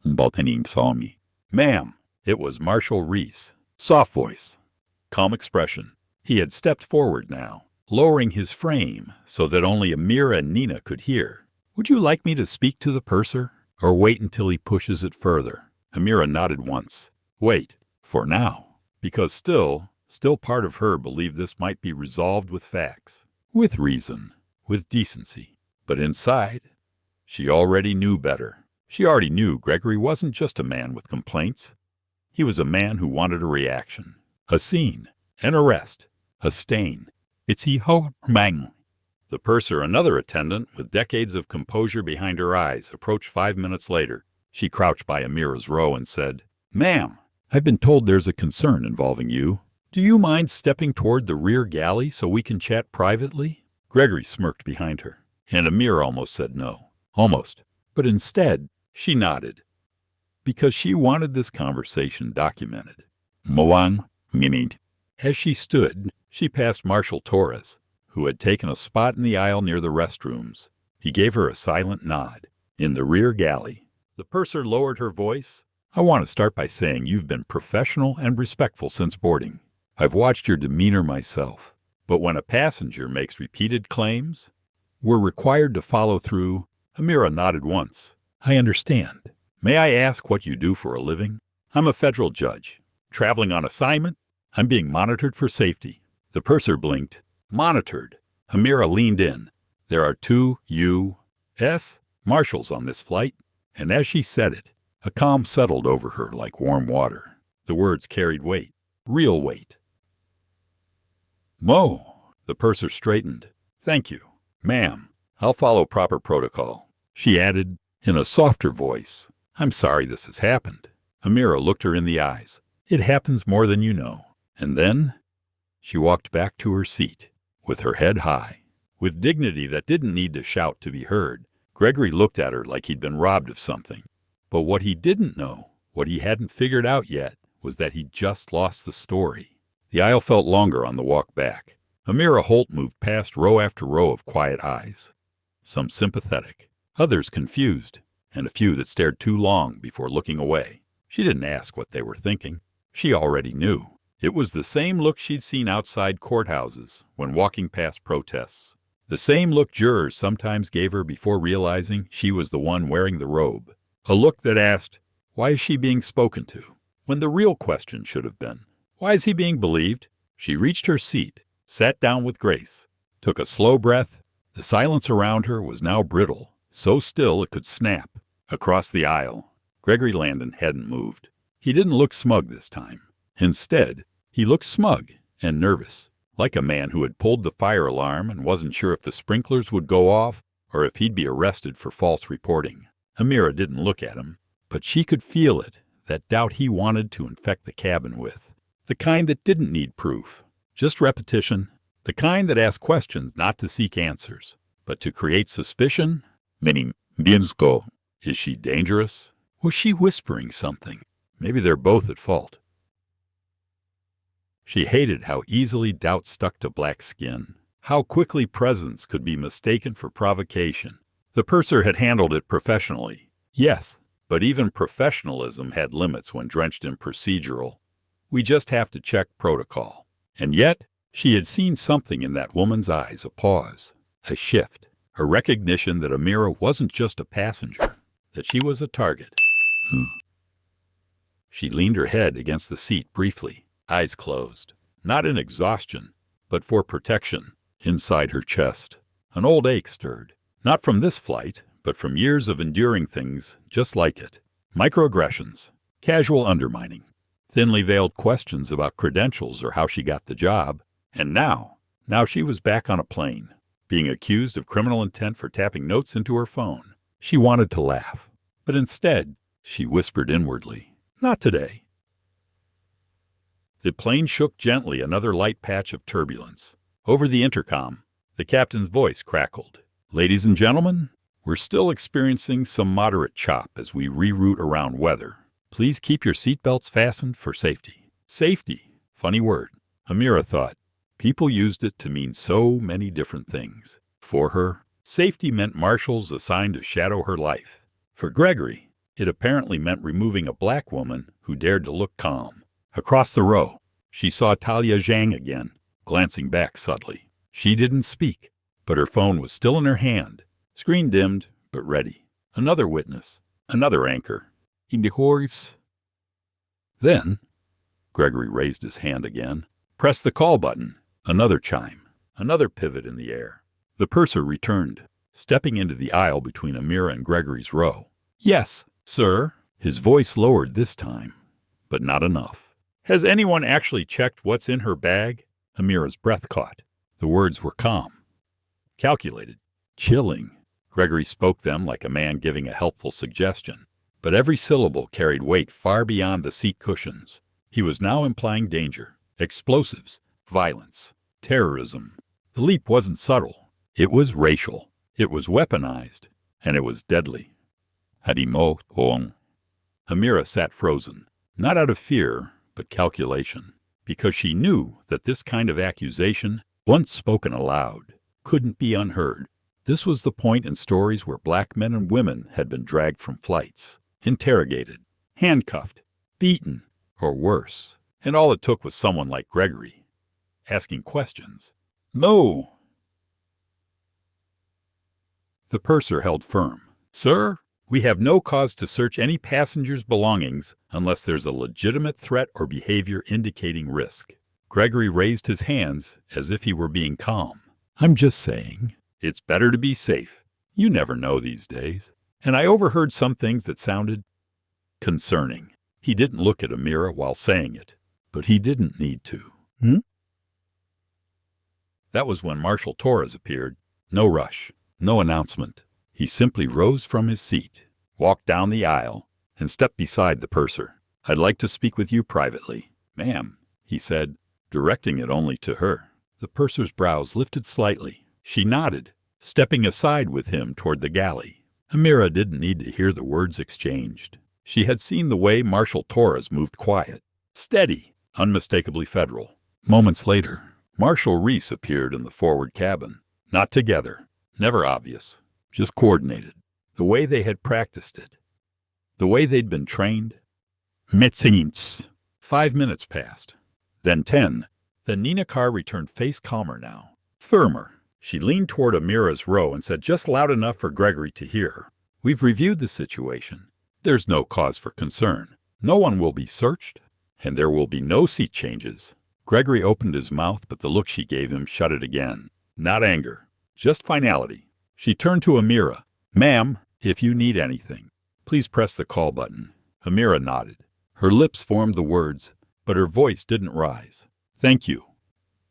Baltaning saw me. Ma'am, it was Marshal Reese. Soft voice, calm expression. He had stepped forward now, lowering his frame so that only Amira and Nina could hear. Would you like me to speak to the purser, or wait until he pushes it further? Amira nodded once. Wait, for now, because still part of her believed this might be resolved with facts, with reason, with decency. But inside, she already knew better. She already knew Gregory wasn't just a man with complaints. He was a man who wanted a reaction, a scene, an arrest, a stain. It's he ho mang. The purser, another attendant with decades of composure behind her eyes, approached 5 minutes later. She crouched by Amira's row and said, Ma'am, I've been told there's a concern involving you. Do you mind stepping toward the rear galley so we can chat privately? Gregory smirked behind her, and Amira almost said no. Almost. But instead, she nodded. because she wanted this conversation documented. Mawang minute. As she stood, she passed Marshal Torres, who had taken a spot in the aisle near the restrooms. He gave her a silent nod. In the rear galley, the purser lowered her voice. I want to start by saying you've been professional and respectful since boarding. I've watched your demeanor myself. But when a passenger makes repeated claims, we're required to follow through. Amira nodded once. I understand. May I ask what you do for a living? I'm a federal judge. Traveling on assignment? I'm being monitored for safety. The purser blinked. Monitored. Amira leaned in. There are 2 U.S. Marshals on this flight. And as she said it, a calm settled over her like warm water. The words carried weight. Real weight. Mo, the purser straightened. Thank you. Ma'am, I'll follow proper protocol. She added, in a softer voice, I'm sorry this has happened. Amira looked her in the eyes. It happens more than you know. And then she walked back to her seat, with her head high. With dignity that didn't need to shout to be heard, Gregory looked at her like he'd been robbed of something. But what he didn't know, what he hadn't figured out yet, was that he'd just lost the story. The aisle felt longer on the walk back. Amira Holt moved past row after row of quiet eyes. Some sympathetic, others confused, and a few that stared too long before looking away. She didn't ask what they were thinking. She already knew. It was the same look she'd seen outside courthouses when walking past protests. The same look jurors sometimes gave her before realizing she was the one wearing the robe. A look that asked, why is she being spoken to? When the real question should have been, why is he being believed? She reached her seat, sat down with grace, took a slow breath. The silence around her was now brittle, so still it could snap. Across the aisle, Gregory Landon hadn't moved. He didn't look smug this time. Instead, he looked smug and nervous, like a man who had pulled the fire alarm and wasn't sure if the sprinklers would go off or if he'd be arrested for false reporting. Amira didn't look at him, but she could feel it, that doubt he wanted to infect the cabin with. The kind that didn't need proof, just repetition. The kind that asked questions not to seek answers, but to create suspicion. Meaning, Biensko. Is she dangerous? Was she whispering something? Maybe they're both at fault. She hated how easily doubt stuck to black skin, how quickly presence could be mistaken for provocation. The purser had handled it professionally, yes, but even professionalism had limits when drenched in procedural. We just have to check protocol. And yet, she had seen something in that woman's eyes, a pause, a shift, a recognition that Amira wasn't just a passenger, that she was a target. She leaned her head against the seat briefly, eyes closed, not in exhaustion, but for protection. Inside her chest, an old ache stirred, not from this flight, but from years of enduring things just like it. Microaggressions, casual undermining, thinly veiled questions about credentials or how she got the job. And now she was back on a plane, being accused of criminal intent for tapping notes into her phone. She wanted to laugh, but instead, she whispered inwardly, not today. The plane shook gently, another light patch of turbulence. Over the intercom, the captain's voice crackled. Ladies and gentlemen, we're still experiencing some moderate chop as we reroute around weather. Please keep your seatbelts fastened for safety. Safety, funny word. Amira thought. People used it to mean so many different things. For her, safety meant marshals assigned to shadow her life. For Gregory, it apparently meant removing a black woman who dared to look calm. Across the row, she saw Talia Zhang again, glancing back subtly. She didn't speak, but her phone was still in her hand, screen dimmed, but ready. Another witness, another anchor. Then, Gregory raised his hand again, pressed the call button. Another chime, another pivot in the air. The purser returned, stepping into the aisle between Amira and Gregory's row. Yes, sir. His voice lowered this time, but not enough. Has anyone actually checked what's in her bag? Amira's breath caught. The words were calm, calculated, chilling. Gregory spoke them like a man giving a helpful suggestion, but every syllable carried weight far beyond the seat cushions. He was now implying danger, explosives, violence, terrorism. The leap wasn't subtle. It was racial. It was weaponized, and it was deadly. Hadimo Hong. Amira sat frozen, not out of fear, but calculation, because she knew that this kind of accusation, once spoken aloud, couldn't be unheard. This was the point in stories where black men and women had been dragged from flights, interrogated, handcuffed, beaten, or worse, and all it took was someone like Gregory asking questions. No! The purser held firm. Sir, we have no cause to search any passenger's belongings unless there's a legitimate threat or behavior indicating risk. Gregory raised his hands as if he were being calm. I'm just saying, it's better to be safe. You never know these days. And I overheard some things that sounded concerning. He didn't look at Amira while saying it, but he didn't need to. That was when Marshal Torres appeared. No rush, no announcement. He simply rose from his seat, walked down the aisle, and stepped beside the purser. I'd like to speak with you privately. Ma'am, he said, directing it only to her. The purser's brows lifted slightly. She nodded, stepping aside with him toward the galley. Amira didn't need to hear the words exchanged. She had seen the way Marshal Torres moved quiet, steady, unmistakably federal. Moments later, Marshal Reese appeared in the forward cabin. Not together, never obvious, just coordinated. The way they had practiced it. The way they'd been trained. Médecins. 5 minutes passed. Then 10. Then Nina Carr returned face calmer now. Firmer. She leaned toward Amira's row and said just loud enough for Gregory to hear. We've reviewed the situation. There's no cause for concern. No one will be searched, and there will be no seat changes. Gregory opened his mouth, but the look she gave him shut it again. Not anger, just finality. She turned to Amira. Ma'am, if you need anything, please press the call button. Amira nodded. Her lips formed the words, but her voice didn't rise. Thank you.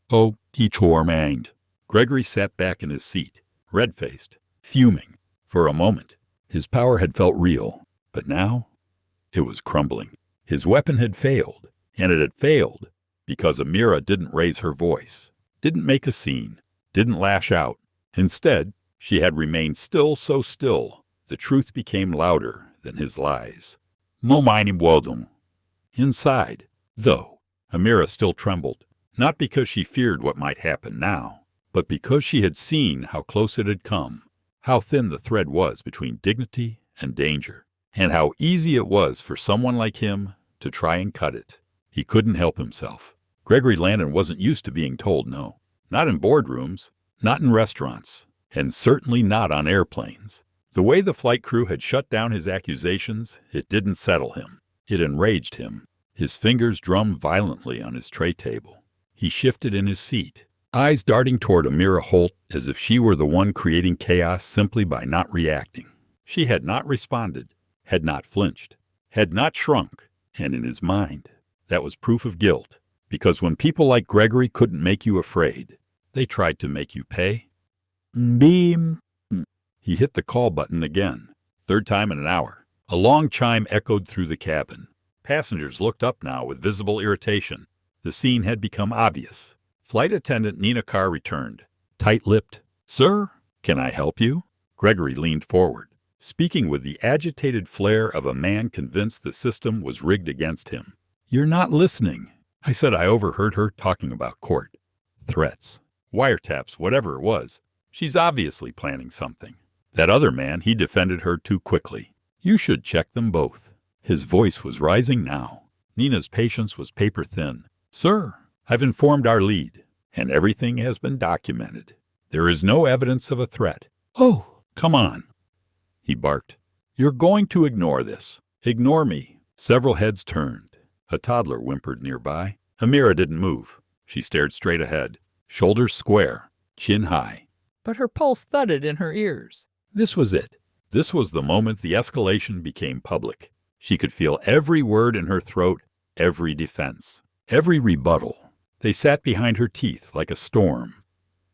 Oh, each mind. Gregory sat back in his seat, red-faced, fuming. For a moment, his power had felt real, but now it was crumbling. His weapon had failed, and it had failed because Amira didn't raise her voice, didn't make a scene, didn't lash out. Instead, she had remained still so still, the truth became louder than his lies. No minim vodum. Inside, though, Amira still trembled, not because she feared what might happen now, but because she had seen how close it had come, how thin the thread was between dignity and danger, and how easy it was for someone like him to try and cut it. He couldn't help himself. Gregory Landon wasn't used to being told no. Not in boardrooms, not in restaurants, and certainly not on airplanes. The way the flight crew had shut down his accusations, it didn't settle him. It enraged him. His fingers drummed violently on his tray table. He shifted in his seat, eyes darting toward Amira Holt as if she were the one creating chaos simply by not reacting. She had not responded, had not flinched, had not shrunk, and in his mind, that was proof of guilt, because when people like Gregory couldn't make you afraid, they tried to make you pay. Beam. He hit the call button again, third time in an hour. A long chime echoed through the cabin. Passengers looked up now with visible irritation. The scene had become obvious. Flight attendant Nina Carr returned, tight-lipped. Sir, can I help you? Gregory leaned forward, speaking with the agitated flair of a man convinced the system was rigged against him. You're not listening. I said I overheard her talking about court. Threats. Wiretaps, whatever it was. She's obviously planning something. That other man, he defended her too quickly. You should check them both. His voice was rising now. Nina's patience was paper thin. Sir, I've informed our lead, and everything has been documented. There is no evidence of a threat. Oh, come on, he barked. You're going to ignore this. Ignore me. Several heads turned. A toddler whimpered nearby. Amira didn't move. She stared straight ahead, shoulders square, chin high. But her pulse thudded in her ears. This was it. This was the moment the escalation became public. She could feel every word in her throat, every defense, every rebuttal. They sat behind her teeth like a storm,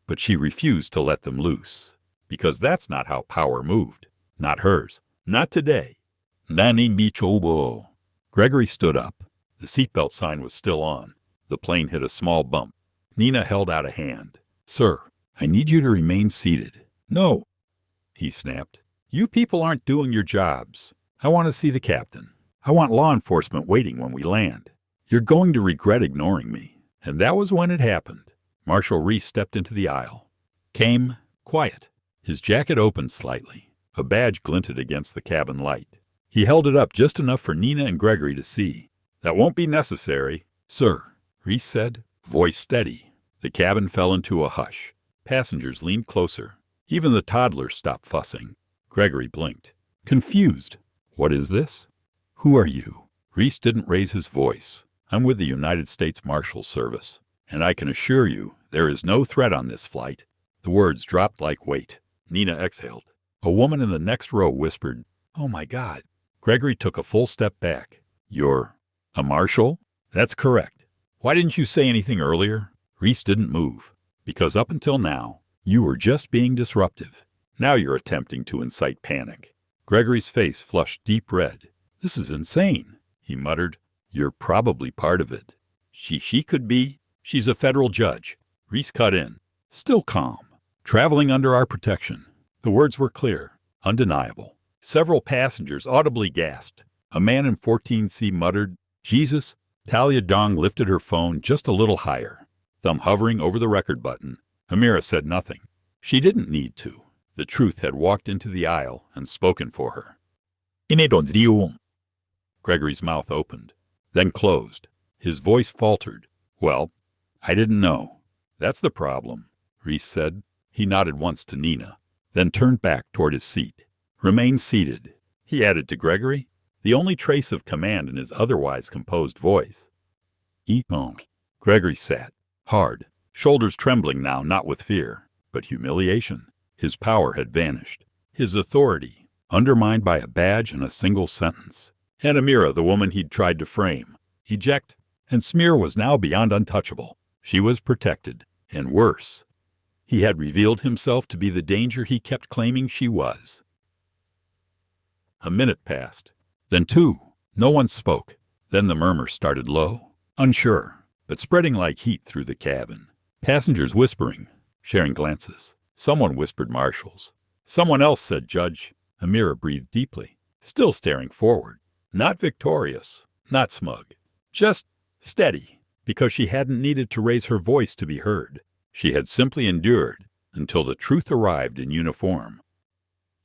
but she refused to let them loose, because that's not how power moved. Not hers. Not today. Nani Michobo. Gregory stood up. The seatbelt sign was still on. The plane hit a small bump. Nina held out a hand. Sir, I need you to remain seated. No, he snapped. You people aren't doing your jobs. I want to see the captain. I want law enforcement waiting when we land. You're going to regret ignoring me. And that was when it happened. Marshal Reese stepped into the aisle. Came quiet. His jacket opened slightly. A badge glinted against the cabin light. He held it up just enough for Nina and Gregory to see. That won't be necessary, sir, Reese said, voice steady. The cabin fell into a hush. Passengers leaned closer. Even the toddler stopped fussing. Gregory blinked. Confused. What is this? Who are you? Reese didn't raise his voice. I'm with the United States Marshals Service, and I can assure you there is no threat on this flight. The words dropped like weight. Nina exhaled. A woman in the next row whispered, Oh my God. Gregory took a full step back. You're a marshal? That's correct. Why didn't you say anything earlier? Reese didn't move. Because up until now, you were just being disruptive. Now you're attempting to incite panic. Gregory's face flushed deep red. This is insane, he muttered. You're probably part of it. She could be. She's a federal judge. Reese cut in. Still calm. Traveling under our protection. The words were clear, undeniable. Several passengers audibly gasped. A man in 14C muttered, Jesus. Talia Dong lifted her phone just a little higher, thumb hovering over the record button. Amira said nothing. She didn't need to. The truth had walked into the aisle and spoken for her. Gregory's mouth opened, then closed. His voice faltered. Well, I didn't know. That's the problem, Reese said. He nodded once to Nina, then turned back toward his seat. Remain seated, he added to Gregory, the only trace of command in his otherwise composed voice. Gregory sat, hard, shoulders trembling now not with fear, but humiliation. His power had vanished. His authority, undermined by a badge and a single sentence. And Amira, the woman he'd tried to frame, eject, and smear was now beyond untouchable. She was protected, and worse. He had revealed himself to be the danger he kept claiming she was. A minute passed, then two. No one spoke. Then the murmur started low, unsure, but spreading like heat through the cabin. Passengers whispering, sharing glances. Someone whispered Marshals. Someone else said Judge. Amira breathed deeply, still staring forward. Not victorious, not smug, just steady, because she hadn't needed to raise her voice to be heard. She had simply endured until the truth arrived in uniform.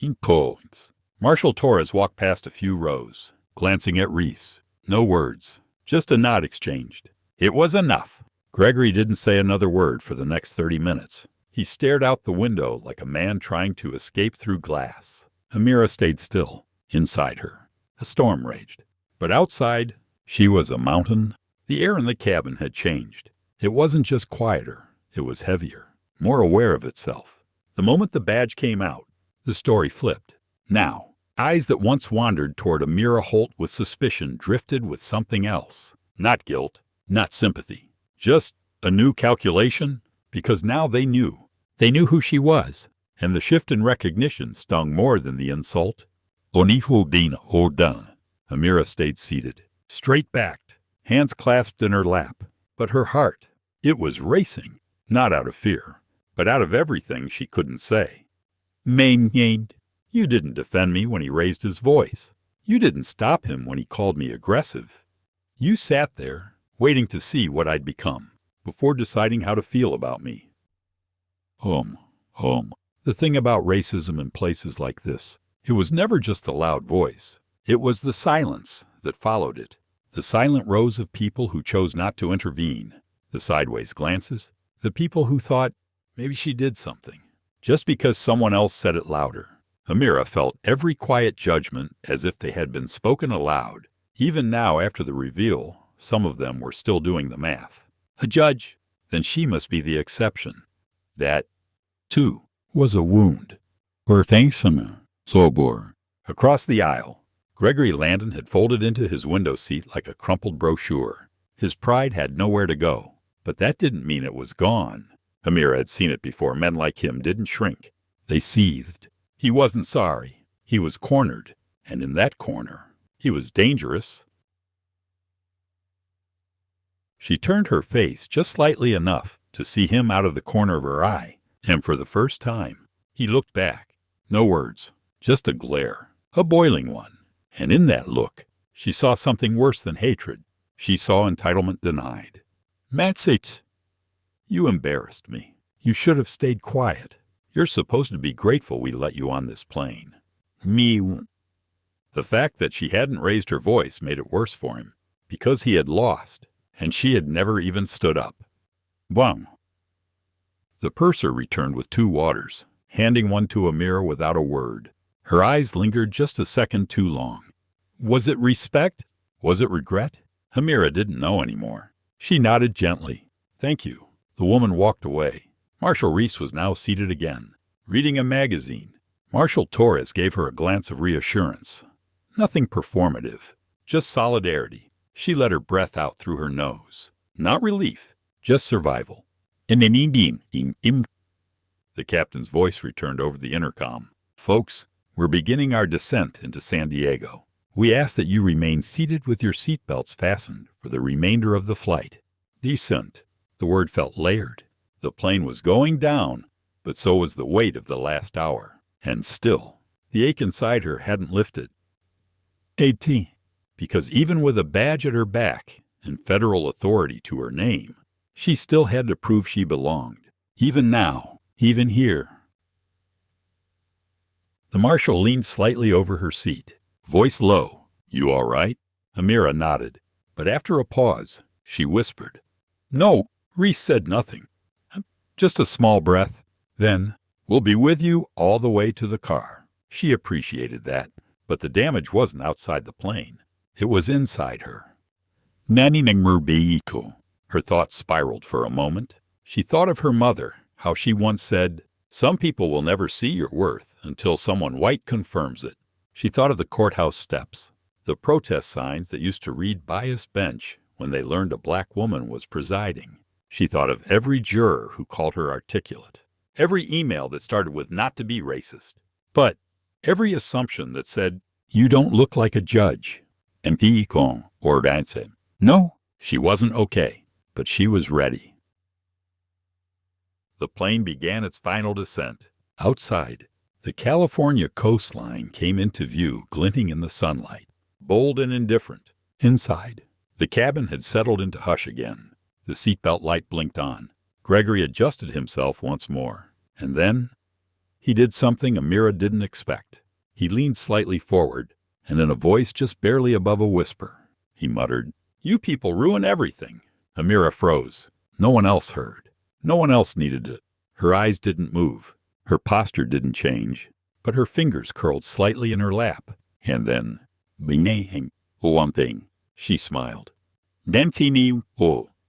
In points. Marshal Torres walked past a few rows, glancing at Reese. No words, just a nod exchanged. It was enough. Gregory didn't say another word for the next 30 minutes. He stared out the window like a man trying to escape through glass. Amira stayed still, inside her. A storm raged. But outside, she was a mountain. The air in the cabin had changed. It wasn't just quieter. It was heavier, more aware of itself. The moment the badge came out, the story flipped. Now, eyes that once wandered toward Amira Holt with suspicion drifted with something else. Not guilt, not sympathy. Just a new calculation, because now they knew. They knew who she was. And the shift in recognition stung more than the insult. Amira stayed seated, straight-backed, hands clasped in her lap. But her heart, it was racing, not out of fear, but out of everything she couldn't say. You didn't defend me when he raised his voice. You didn't stop him when he called me aggressive. You sat there, waiting to see what I'd become, before deciding how to feel about me. The thing about racism in places like this, it was never just the loud voice. It was the silence that followed it. The silent rows of people who chose not to intervene. The sideways glances. The people who thought, maybe she did something, just because someone else said it louder. Amira felt every quiet judgment as if they had been spoken aloud. Even now, after the reveal, some of them were still doing the math. A judge? Then she must be the exception. That, too, was a wound. Across the aisle, Gregory Landon had folded into his window seat like a crumpled brochure. His pride had nowhere to go, but that didn't mean it was gone. Amira had seen it before. Men like him didn't shrink. They seethed. He wasn't sorry. He was cornered, and in that corner, he was dangerous. She turned her face just slightly enough to see him out of the corner of her eye, and for the first time, he looked back. No words, just a glare, a boiling one. And in that look, She saw something worse than hatred. She saw entitlement denied. Matsits, you embarrassed me. You should have stayed quiet. You're supposed to be grateful we let you on this plane. Me. The fact that she hadn't raised her voice made it worse for him, because he had lost, and she had never even stood up. Bwang. The purser returned with 2 waters, handing one to Amira without a word. Her eyes lingered just a second too long. Was it respect? Was it regret? Amira didn't know anymore. She nodded gently. Thank you. The woman walked away. Marshal Reese was now seated again, reading a magazine. Marshal Torres gave her a glance of reassurance. Nothing performative, just solidarity. She let her breath out through her nose. Not relief, just survival. The captain's voice returned over the intercom. Folks, we're beginning our descent into San Diego. We ask that you remain seated with your seatbelts fastened for the remainder of the flight. Descent. The word felt layered. The plane was going down, but so was the weight of the last hour. And still, the ache inside her hadn't lifted. AT. Because even with a badge at her back and federal authority to her name, she still had to prove she belonged. Even now, even here. The marshal leaned slightly over her seat, voice low. You all right? Amira nodded, but after a pause, she whispered. No, Reese said nothing. Just a small breath. Then, we'll be with you all the way to the car. She appreciated that, but the damage wasn't outside the plane. It was inside her. Her thoughts spiraled for a moment. She thought of her mother, how she once said, some people will never see your worth until someone white confirms it. She thought of the courthouse steps, the protest signs that used to read bias bench when they learned a black woman was presiding. She thought of every juror who called her articulate, every email that started with not to be racist, but every assumption that said, you don't look like a judge. Or answer. No, she wasn't okay, but she was ready. The plane began its final descent. Outside, the California coastline came into view, glinting in the sunlight, bold and indifferent. Inside, the cabin had settled into hush again. The seatbelt light blinked on. Gregory adjusted himself once more. And then, he did something Amira didn't expect. He leaned slightly forward, and in a voice just barely above a whisper, he muttered, You people ruin everything. Amira froze. No one else heard. No one else needed it. Her eyes didn't move. Her posture didn't change, but her fingers curled slightly in her lap. And then, one thing, she smiled.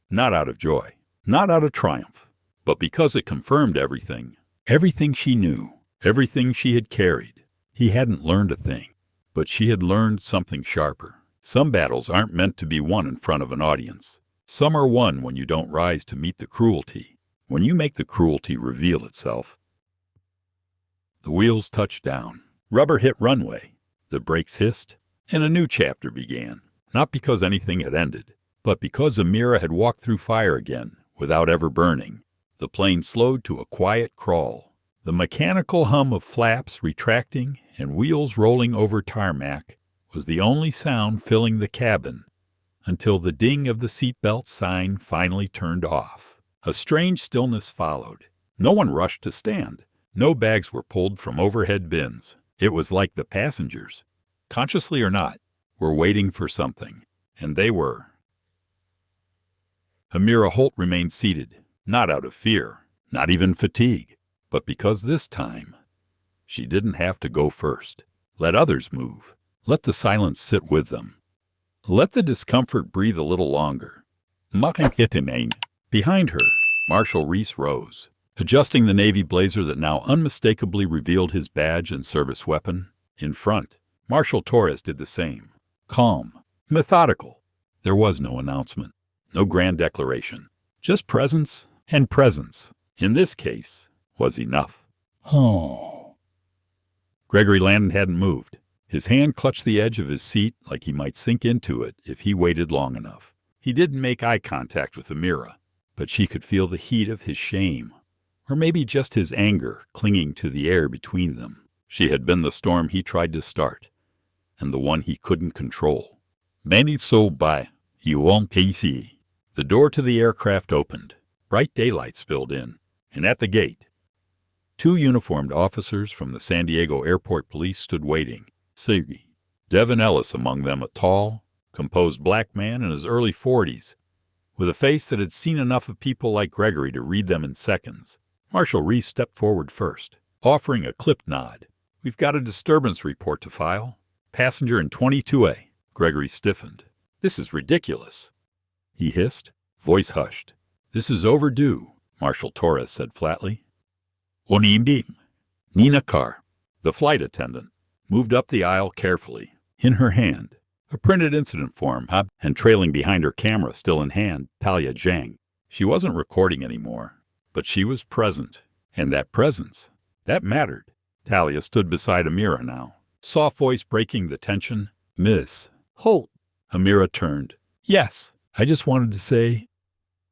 Not out of joy, not out of triumph, but because it confirmed everything. Everything she knew, everything she had carried. He hadn't learned a thing, but she had learned something sharper. Some battles aren't meant to be won in front of an audience. Some are won when you don't rise to meet the cruelty, when you make the cruelty reveal itself. The wheels touched down. Rubber hit runway. The brakes hissed, and a new chapter began. Not because anything had ended, but because Amira had walked through fire again, without ever burning. The plane slowed to a quiet crawl. The mechanical hum of flaps retracting and wheels rolling over tarmac was the only sound filling the cabin, until the ding of the seatbelt sign finally turned off. A strange stillness followed. No one rushed to stand. No bags were pulled from overhead bins. It was like the passengers, consciously or not, were waiting for something. And they were. Amira Holt remained seated, not out of fear, not even fatigue, but because this time she didn't have to go first. Let others move. Let the silence sit with them. Let the discomfort breathe a little longer. Behind her, Marshal Reese rose, adjusting the navy blazer that now unmistakably revealed his badge and service weapon. In front, Marshal Torres did the same. Calm, methodical. There was no announcement, no grand declaration. Just presence, and presence, in this case, was enough. Oh. Gregory Landon hadn't moved. His hand clutched the edge of his seat like he might sink into it if he waited long enough. He didn't make eye contact with Amira, but she could feel the heat of his shame, or maybe just his anger clinging to the air between them. She had been the storm he tried to start, and the one he couldn't control. Many so by you won't see. The door to the aircraft opened. Bright daylight spilled in, and at the gate, 2 uniformed officers from the San Diego Airport Police stood waiting. Siggy. Devin Ellis among them, a tall, composed black man in his early 40s, with a face that had seen enough of people like Gregory to read them in seconds. Marshal Reese stepped forward first, offering a clipped nod. We've got a disturbance report to file. Passenger in 22A. Gregory stiffened. This is ridiculous, he hissed, voice hushed. This is overdue, Marshal Torres said flatly. Onimdim. Nina Carr, the flight attendant, moved up the aisle carefully, in her hand a printed incident form, and trailing behind her camera still in hand, Talia Zhang. She wasn't recording anymore, but she was present, and that presence, that mattered. Talia stood beside Amira now, soft voice breaking the tension. Miss Holt. Amira turned. Yes, I just wanted to say,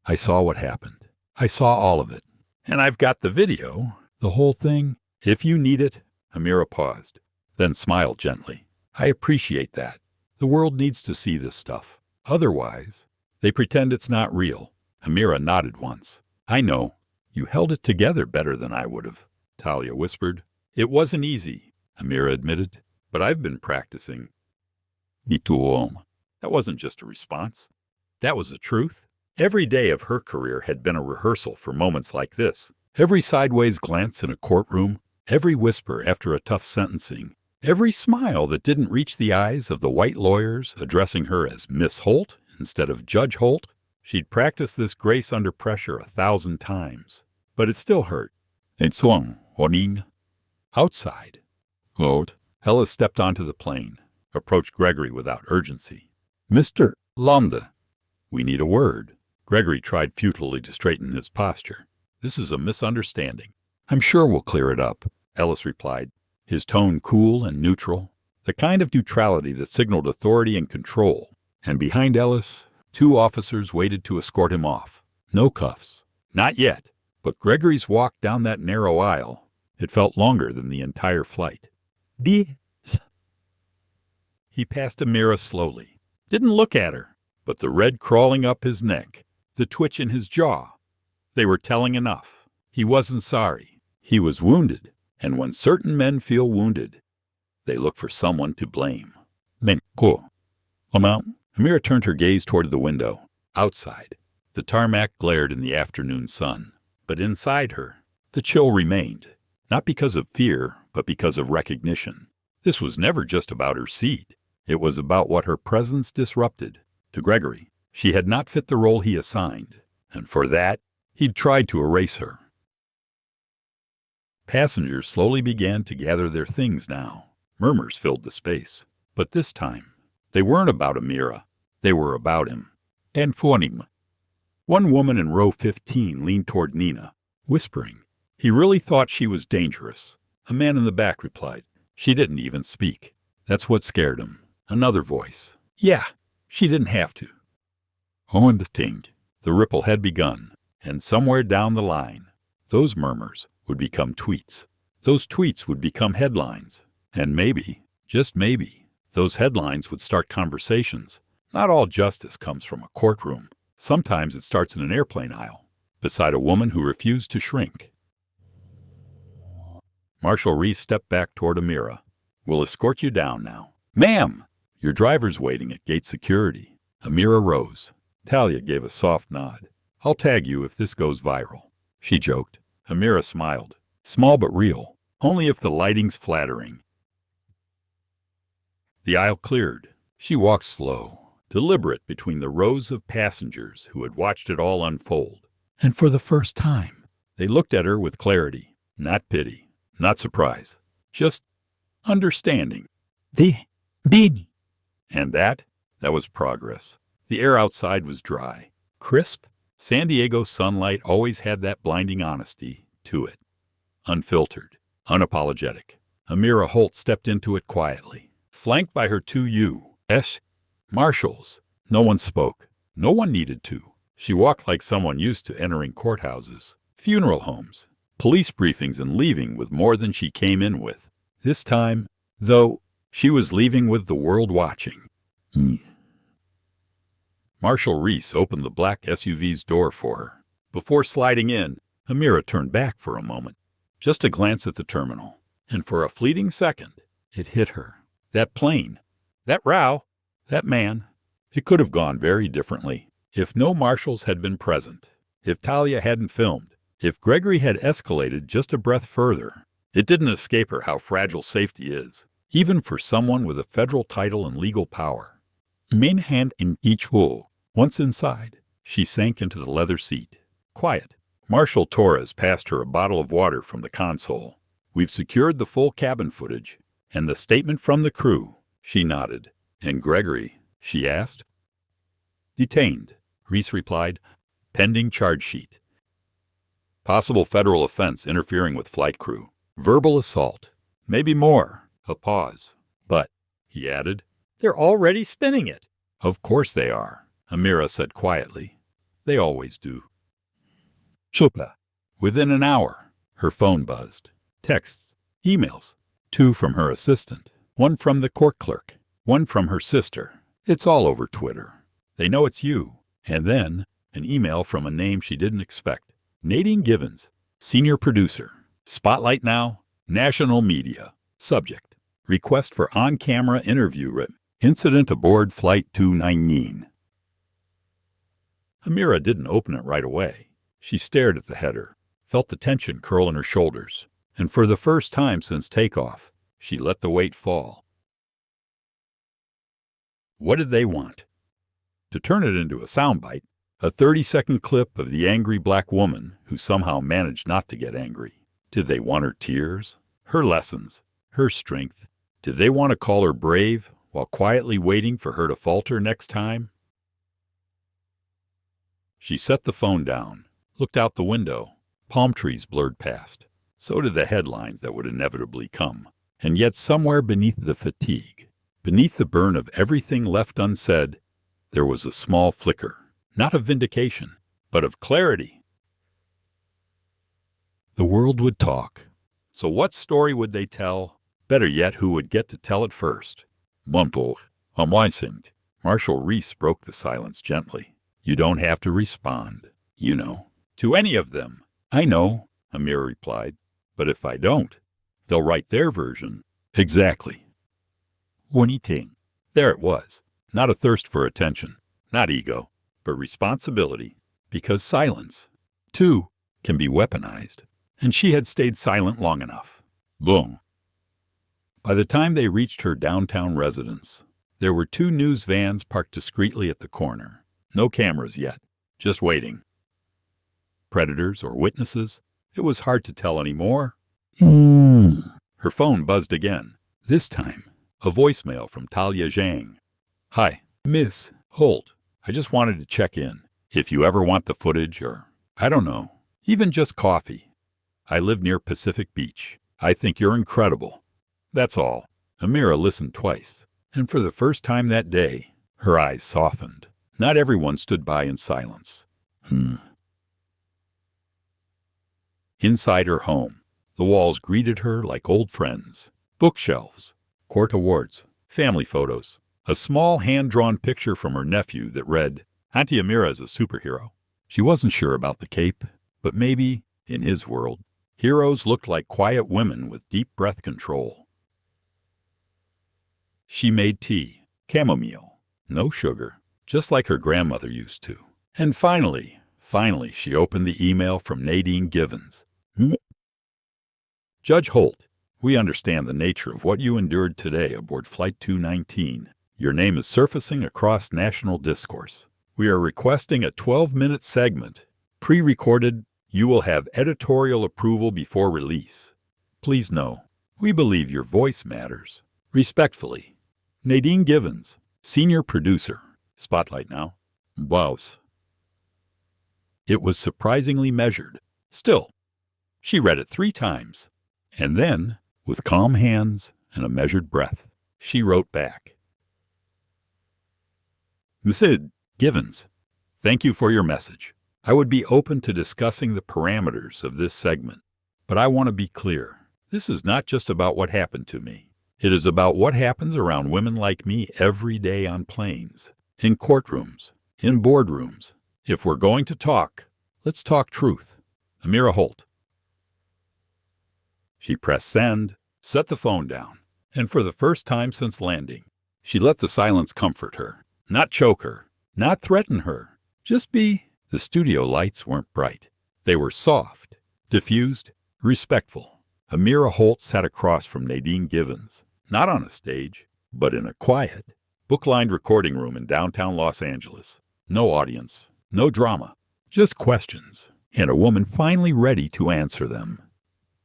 I saw what happened. I saw all of it. And I've got the video, the whole thing. If you need it. Amira paused, then smiled gently. I appreciate that. The world needs to see this stuff. Otherwise, they pretend it's not real. Amira nodded once. I know. You held it together better than I would have, Talia whispered. It wasn't easy, Amira admitted, but I've been practicing. That wasn't just a response. That was the truth. Every day of her career had been a rehearsal for moments like this. Every sideways glance in a courtroom, every whisper after a tough sentencing, every smile that didn't reach the eyes of the white lawyers addressing her as Miss Holt instead of Judge Holt. She'd practiced this grace under pressure 1,000 times, but it still hurt. Outside. Ellis stepped onto the plane, approached Gregory without urgency. Mr. Lambda, we need a word. Gregory tried futilely to straighten his posture. This is a misunderstanding. I'm sure we'll clear it up, Ellis replied, his tone cool and neutral, the kind of neutrality that signaled authority and control. And behind Ellis, 2 officers waited to escort him off. No cuffs. Not yet. But Gregory's walk down that narrow aisle, it felt longer than the entire flight. He passed Amira slowly. Didn't look at her, but the red crawling up his neck, the twitch in his jaw, they were telling enough. He wasn't sorry. He was wounded, and when certain men feel wounded, they look for someone to blame. Amira turned her gaze toward the window. Outside, the tarmac glared in the afternoon sun, but inside her, the chill remained, not because of fear, but because of recognition. This was never just about her seat. It was about what her presence disrupted. To Gregory, she had not fit the role he assigned, and for that, he'd tried to erase her. Passengers slowly began to gather their things now. Murmurs filled the space. But this time, they weren't about Amira. They were about him. And for him. One woman in row 15 leaned toward Nina, whispering. He really thought she was dangerous. A man in the back replied. She didn't even speak. That's what scared him. Another voice. Yeah, she didn't have to. The ripple had begun, and somewhere down the line, those murmurs would become tweets. Those tweets would become headlines. And maybe, just maybe, those headlines would start conversations. Not all justice comes from a courtroom. Sometimes it starts in an airplane aisle, beside a woman who refused to shrink. Marshal Reese stepped back toward Amira. We'll escort you down now. Ma'am! Your driver's waiting at gate security. Amira rose. Talia gave a soft nod. I'll tag you if this goes viral. She joked. Amira smiled. Small but real. Only if the lighting's flattering. The aisle cleared. She walked slow, deliberate between the rows of passengers who had watched it all unfold. And for the first time, they looked at her with clarity. Not pity. Not surprise. Just understanding. And that was progress. The air outside was dry, crisp. San Diego sunlight always had that blinding honesty to it. Unfiltered, unapologetic. Amira Holt stepped into it quietly, flanked by her 2 U.S. Marshals. No one spoke. No one needed to. She walked like someone used to entering courthouses, funeral homes, police briefings, and leaving with more than she came in with. This time, though, she was leaving with the world watching. Marshal Reese opened the black SUV's door for her. Before sliding in, Amira turned back for a moment, just to glance at the terminal. And for a fleeting second, it hit her. That plane, that row, that man. It could have gone very differently if no marshals had been present, if Talia hadn't filmed, if Gregory had escalated just a breath further. It didn't escape her how fragile safety is, even for someone with a federal title and legal power. Main hand in each hole. Once inside, she sank into the leather seat. Quiet. Marshal Torres passed her a bottle of water from the console. We've secured the full cabin footage. And the statement from the crew. She nodded. And Gregory? She asked. Detained, Reese replied. Pending charge sheet. Possible federal offense interfering with flight crew. Verbal assault. Maybe more. A pause. But, he added, They're already spinning it. Of course they are, Amira said quietly. They always do. Chupa. Within an hour, her phone buzzed. Texts, emails. 2 from her assistant, 1 from the court clerk, 1 from her sister. It's all over Twitter. They know it's you. And then, an email from a name she didn't expect. Nadine Givens, senior producer. Spotlight now, national media. Subject, request for on-camera interview written. Incident aboard Flight 219. Amira didn't open it right away. She stared at the header, felt the tension curl in her shoulders, and for the first time since takeoff, she let the weight fall. What did they want? To turn it into a soundbite, a 30-second clip of the angry black woman who somehow managed not to get angry. Did they want her tears, her lessons, her strength? Did they want to call her brave while quietly waiting for her to falter next time? She set the phone down, looked out the window. Palm trees blurred past. So did the headlines that would inevitably come. And yet somewhere beneath the fatigue, beneath the burn of everything left unsaid, there was a small flicker, not of vindication, but of clarity. The world would talk. So what story would they tell? Better yet, who would get to tell it first? Monto, amwysint. Marshal Reese broke the silence gently. You don't have to respond, you know, to any of them. I know, Amir replied. But if I don't, they'll write their version. Exactly. Waniting. There it was. Not a thirst for attention, not ego, but responsibility. Because silence, too, can be weaponized. And she had stayed silent long enough. Boom. By the time they reached her downtown residence, there were 2 news vans parked discreetly at the corner. No cameras yet, just waiting. Predators or witnesses? It was hard to tell anymore. Her phone buzzed again. This time, a voicemail from Talia Zhang. Hi, Miss Holt. I just wanted to check in. If you ever want the footage or, I don't know, even just coffee. I live near Pacific Beach. I think you're incredible. That's all. Amira listened twice, and for the first time that day, her eyes softened. Not everyone stood by in silence. Inside her home, the walls greeted her like old friends. Bookshelves, court awards, family photos, a small hand-drawn picture from her nephew that read, Auntie Amira is a superhero. She wasn't sure about the cape, but maybe, in his world, heroes looked like quiet women with deep breath control. She made tea, chamomile, no sugar, just like her grandmother used to. And finally, she opened the email from Nadine Givens. Judge Holt, we understand the nature of what you endured today aboard Flight 219. Your name is surfacing across national discourse. We are requesting a 12-minute segment, pre-recorded. You will have editorial approval before release. Please know, we believe your voice matters. Respectfully, Nadine Givens, senior producer. Spotlight now. Blouse. It was surprisingly measured. Still, she read it 3 times. And then, with calm hands and a measured breath, she wrote back. Mrs. Givens, thank you for your message. I would be open to discussing the parameters of this segment, but I want to be clear. This is not just about what happened to me. It is about what happens around women like me every day on planes, in courtrooms, in boardrooms. If we're going to talk, let's talk truth. Amira Holt. She pressed send, set the phone down, and for the first time since landing, she let the silence comfort her, not choke her, not threaten her, just be. The studio lights weren't bright. They were soft, diffused, respectful. Amira Holt sat across from Nadine Givens, not on a stage, but in a quiet, book-lined recording room in downtown Los Angeles. No audience, no drama, just questions, and a woman finally ready to answer them.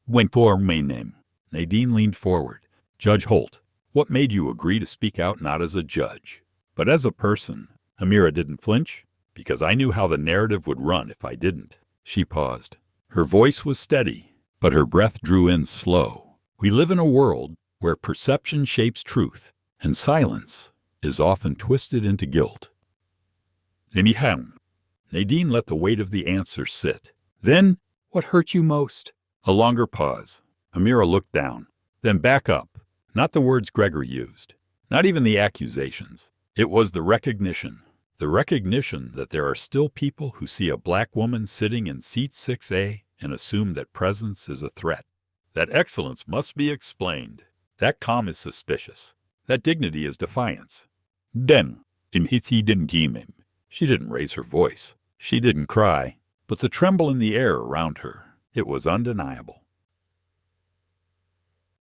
When por my name, Nadine leaned forward. Judge Holt, what made you agree to speak out not as a judge, but as a person? Amira didn't flinch, because I knew how the narrative would run if I didn't. She paused. Her voice was steady, but her breath drew in slow. We live in a world where perception shapes truth, and silence is often twisted into guilt. Nadine let the weight of the answer sit. Then, What hurt you most? a longer pause. Amira looked down, then back up. Not the words Gregory used, not even the accusations. It was the recognition that there are still people who see a black woman sitting in seat 6A and assume that presence is a threat, that excellence must be explained, that calm is suspicious, that dignity is defiance. Then, she didn't raise her voice. She didn't cry, but the tremble in the air around her, it was undeniable.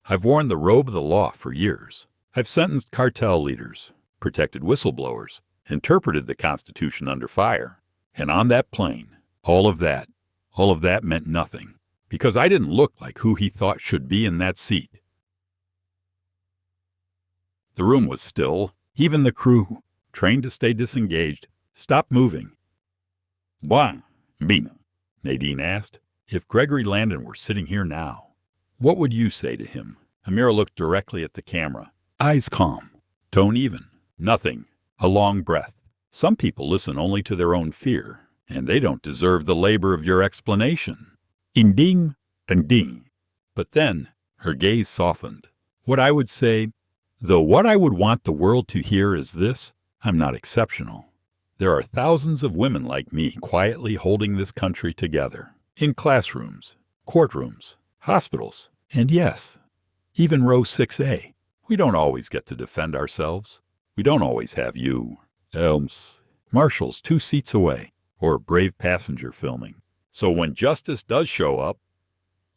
I've worn the robe of the law for years. I've sentenced cartel leaders, protected whistleblowers, interpreted the Constitution under fire. And on that plane, all of that meant nothing, because I didn't look like who he thought should be in that seat. The room was still. Even the crew, trained to stay disengaged, stopped moving. Why, Bina? Nadine asked. If Gregory Landon were sitting here now, what would you say to him? Amira looked directly at the camera, eyes calm, tone even. Nothing. A long breath. Some people listen only to their own fear, and they don't deserve the labor of your explanation. Inding and ding. But then her gaze softened. What I would say, though what I would want the world to hear is this: I'm not exceptional. There are thousands of women like me quietly holding this country together. In classrooms, courtrooms, hospitals, and yes, even row 6A. We don't always get to defend ourselves. We don't always have you, Marshals 2 seats away, or a brave passenger filming. So when justice does show up,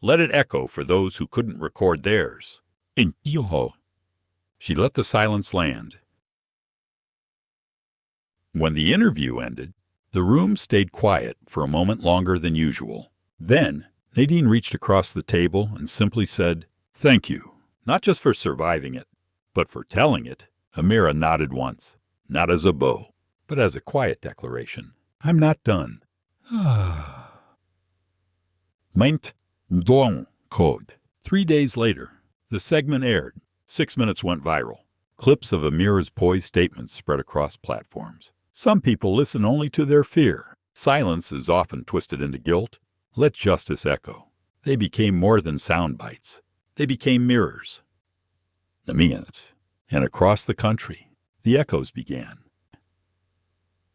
let it echo for those who couldn't record theirs. In Yoho. She let the silence land. When the interview ended, the room stayed quiet for a moment longer than usual. Then, Nadine reached across the table and simply said, "Thank you, not just for surviving it, but for telling it." Amira nodded once, not as a bow, but as a quiet declaration. I'm not done. Meint Dong Code. 3 days later, the segment aired. 6 minutes went viral. Clips of Amira's poised statements spread across platforms. Some people listen only to their fear. Silence is often twisted into guilt. Let justice echo. They became more than sound bites. They became mirrors. And across the country, the echoes began.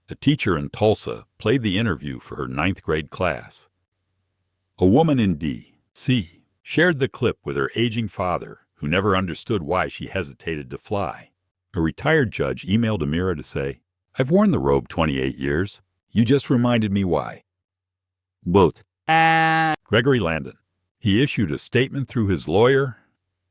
A teacher in Tulsa played the interview for her 9th grade class. A woman in D.C. shared the clip with her aging father, who never understood why she hesitated to fly. A retired judge emailed Amira to say, "I've worn the robe 28 years. You just reminded me why." Both. Gregory Landon. He issued a statement through his lawyer,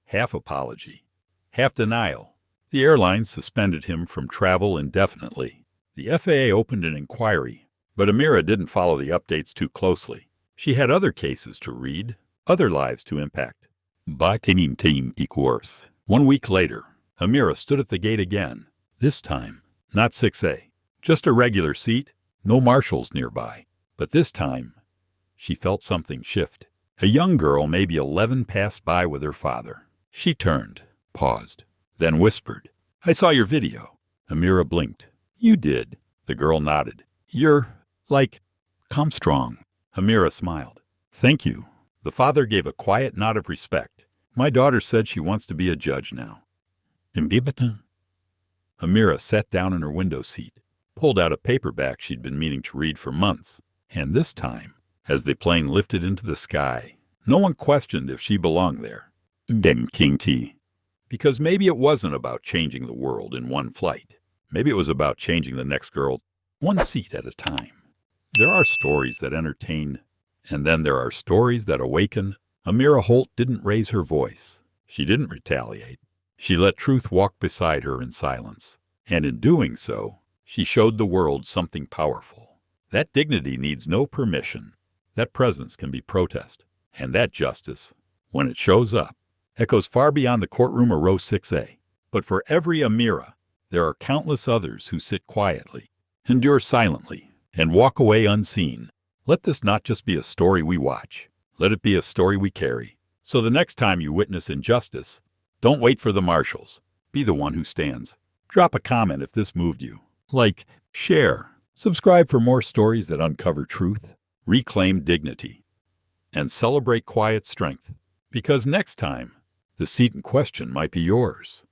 half apology, half denial. The airline suspended him from travel indefinitely. The FAA opened an inquiry, but Amira didn't follow the updates too closely. She had other cases to read, other lives to impact. By team equals. 1 week later, Amira stood at the gate again. This time, not 6A, just a regular seat, no marshals nearby. But this time, she felt something shift. A young girl, maybe 11, passed by with her father. She turned, paused, then whispered, "I saw your video." Amira blinked. "You did." The girl nodded. "You're, come strong." Amira smiled. "Thank you." The father gave a quiet nod of respect. "My daughter said she wants to be a judge now." Amira sat down in her window seat. pulled out a paperback she'd been meaning to read for months. And this time, as the plane lifted into the sky, no one questioned if she belonged there. Deng King T. Because maybe it wasn't about changing the world in one flight. Maybe it was about changing the next girl one seat at a time. There are stories that entertain, and then there are stories that awaken. Amira Holt didn't raise her voice. She didn't retaliate. She let truth walk beside her in silence. And in doing so, she showed the world something powerful. That dignity needs no permission. That presence can be protest. And that justice, when it shows up, echoes far beyond the courtroom or row 6A. But for every Amira, there are countless others who sit quietly, endure silently, and walk away unseen. Let this not just be a story we watch. Let it be a story we carry. So the next time you witness injustice, don't wait for the marshals. Be the one who stands. Drop a comment if this moved you. Like, share, subscribe for more stories that uncover truth, reclaim dignity, and celebrate quiet strength. Because next time, the seat in question might be yours.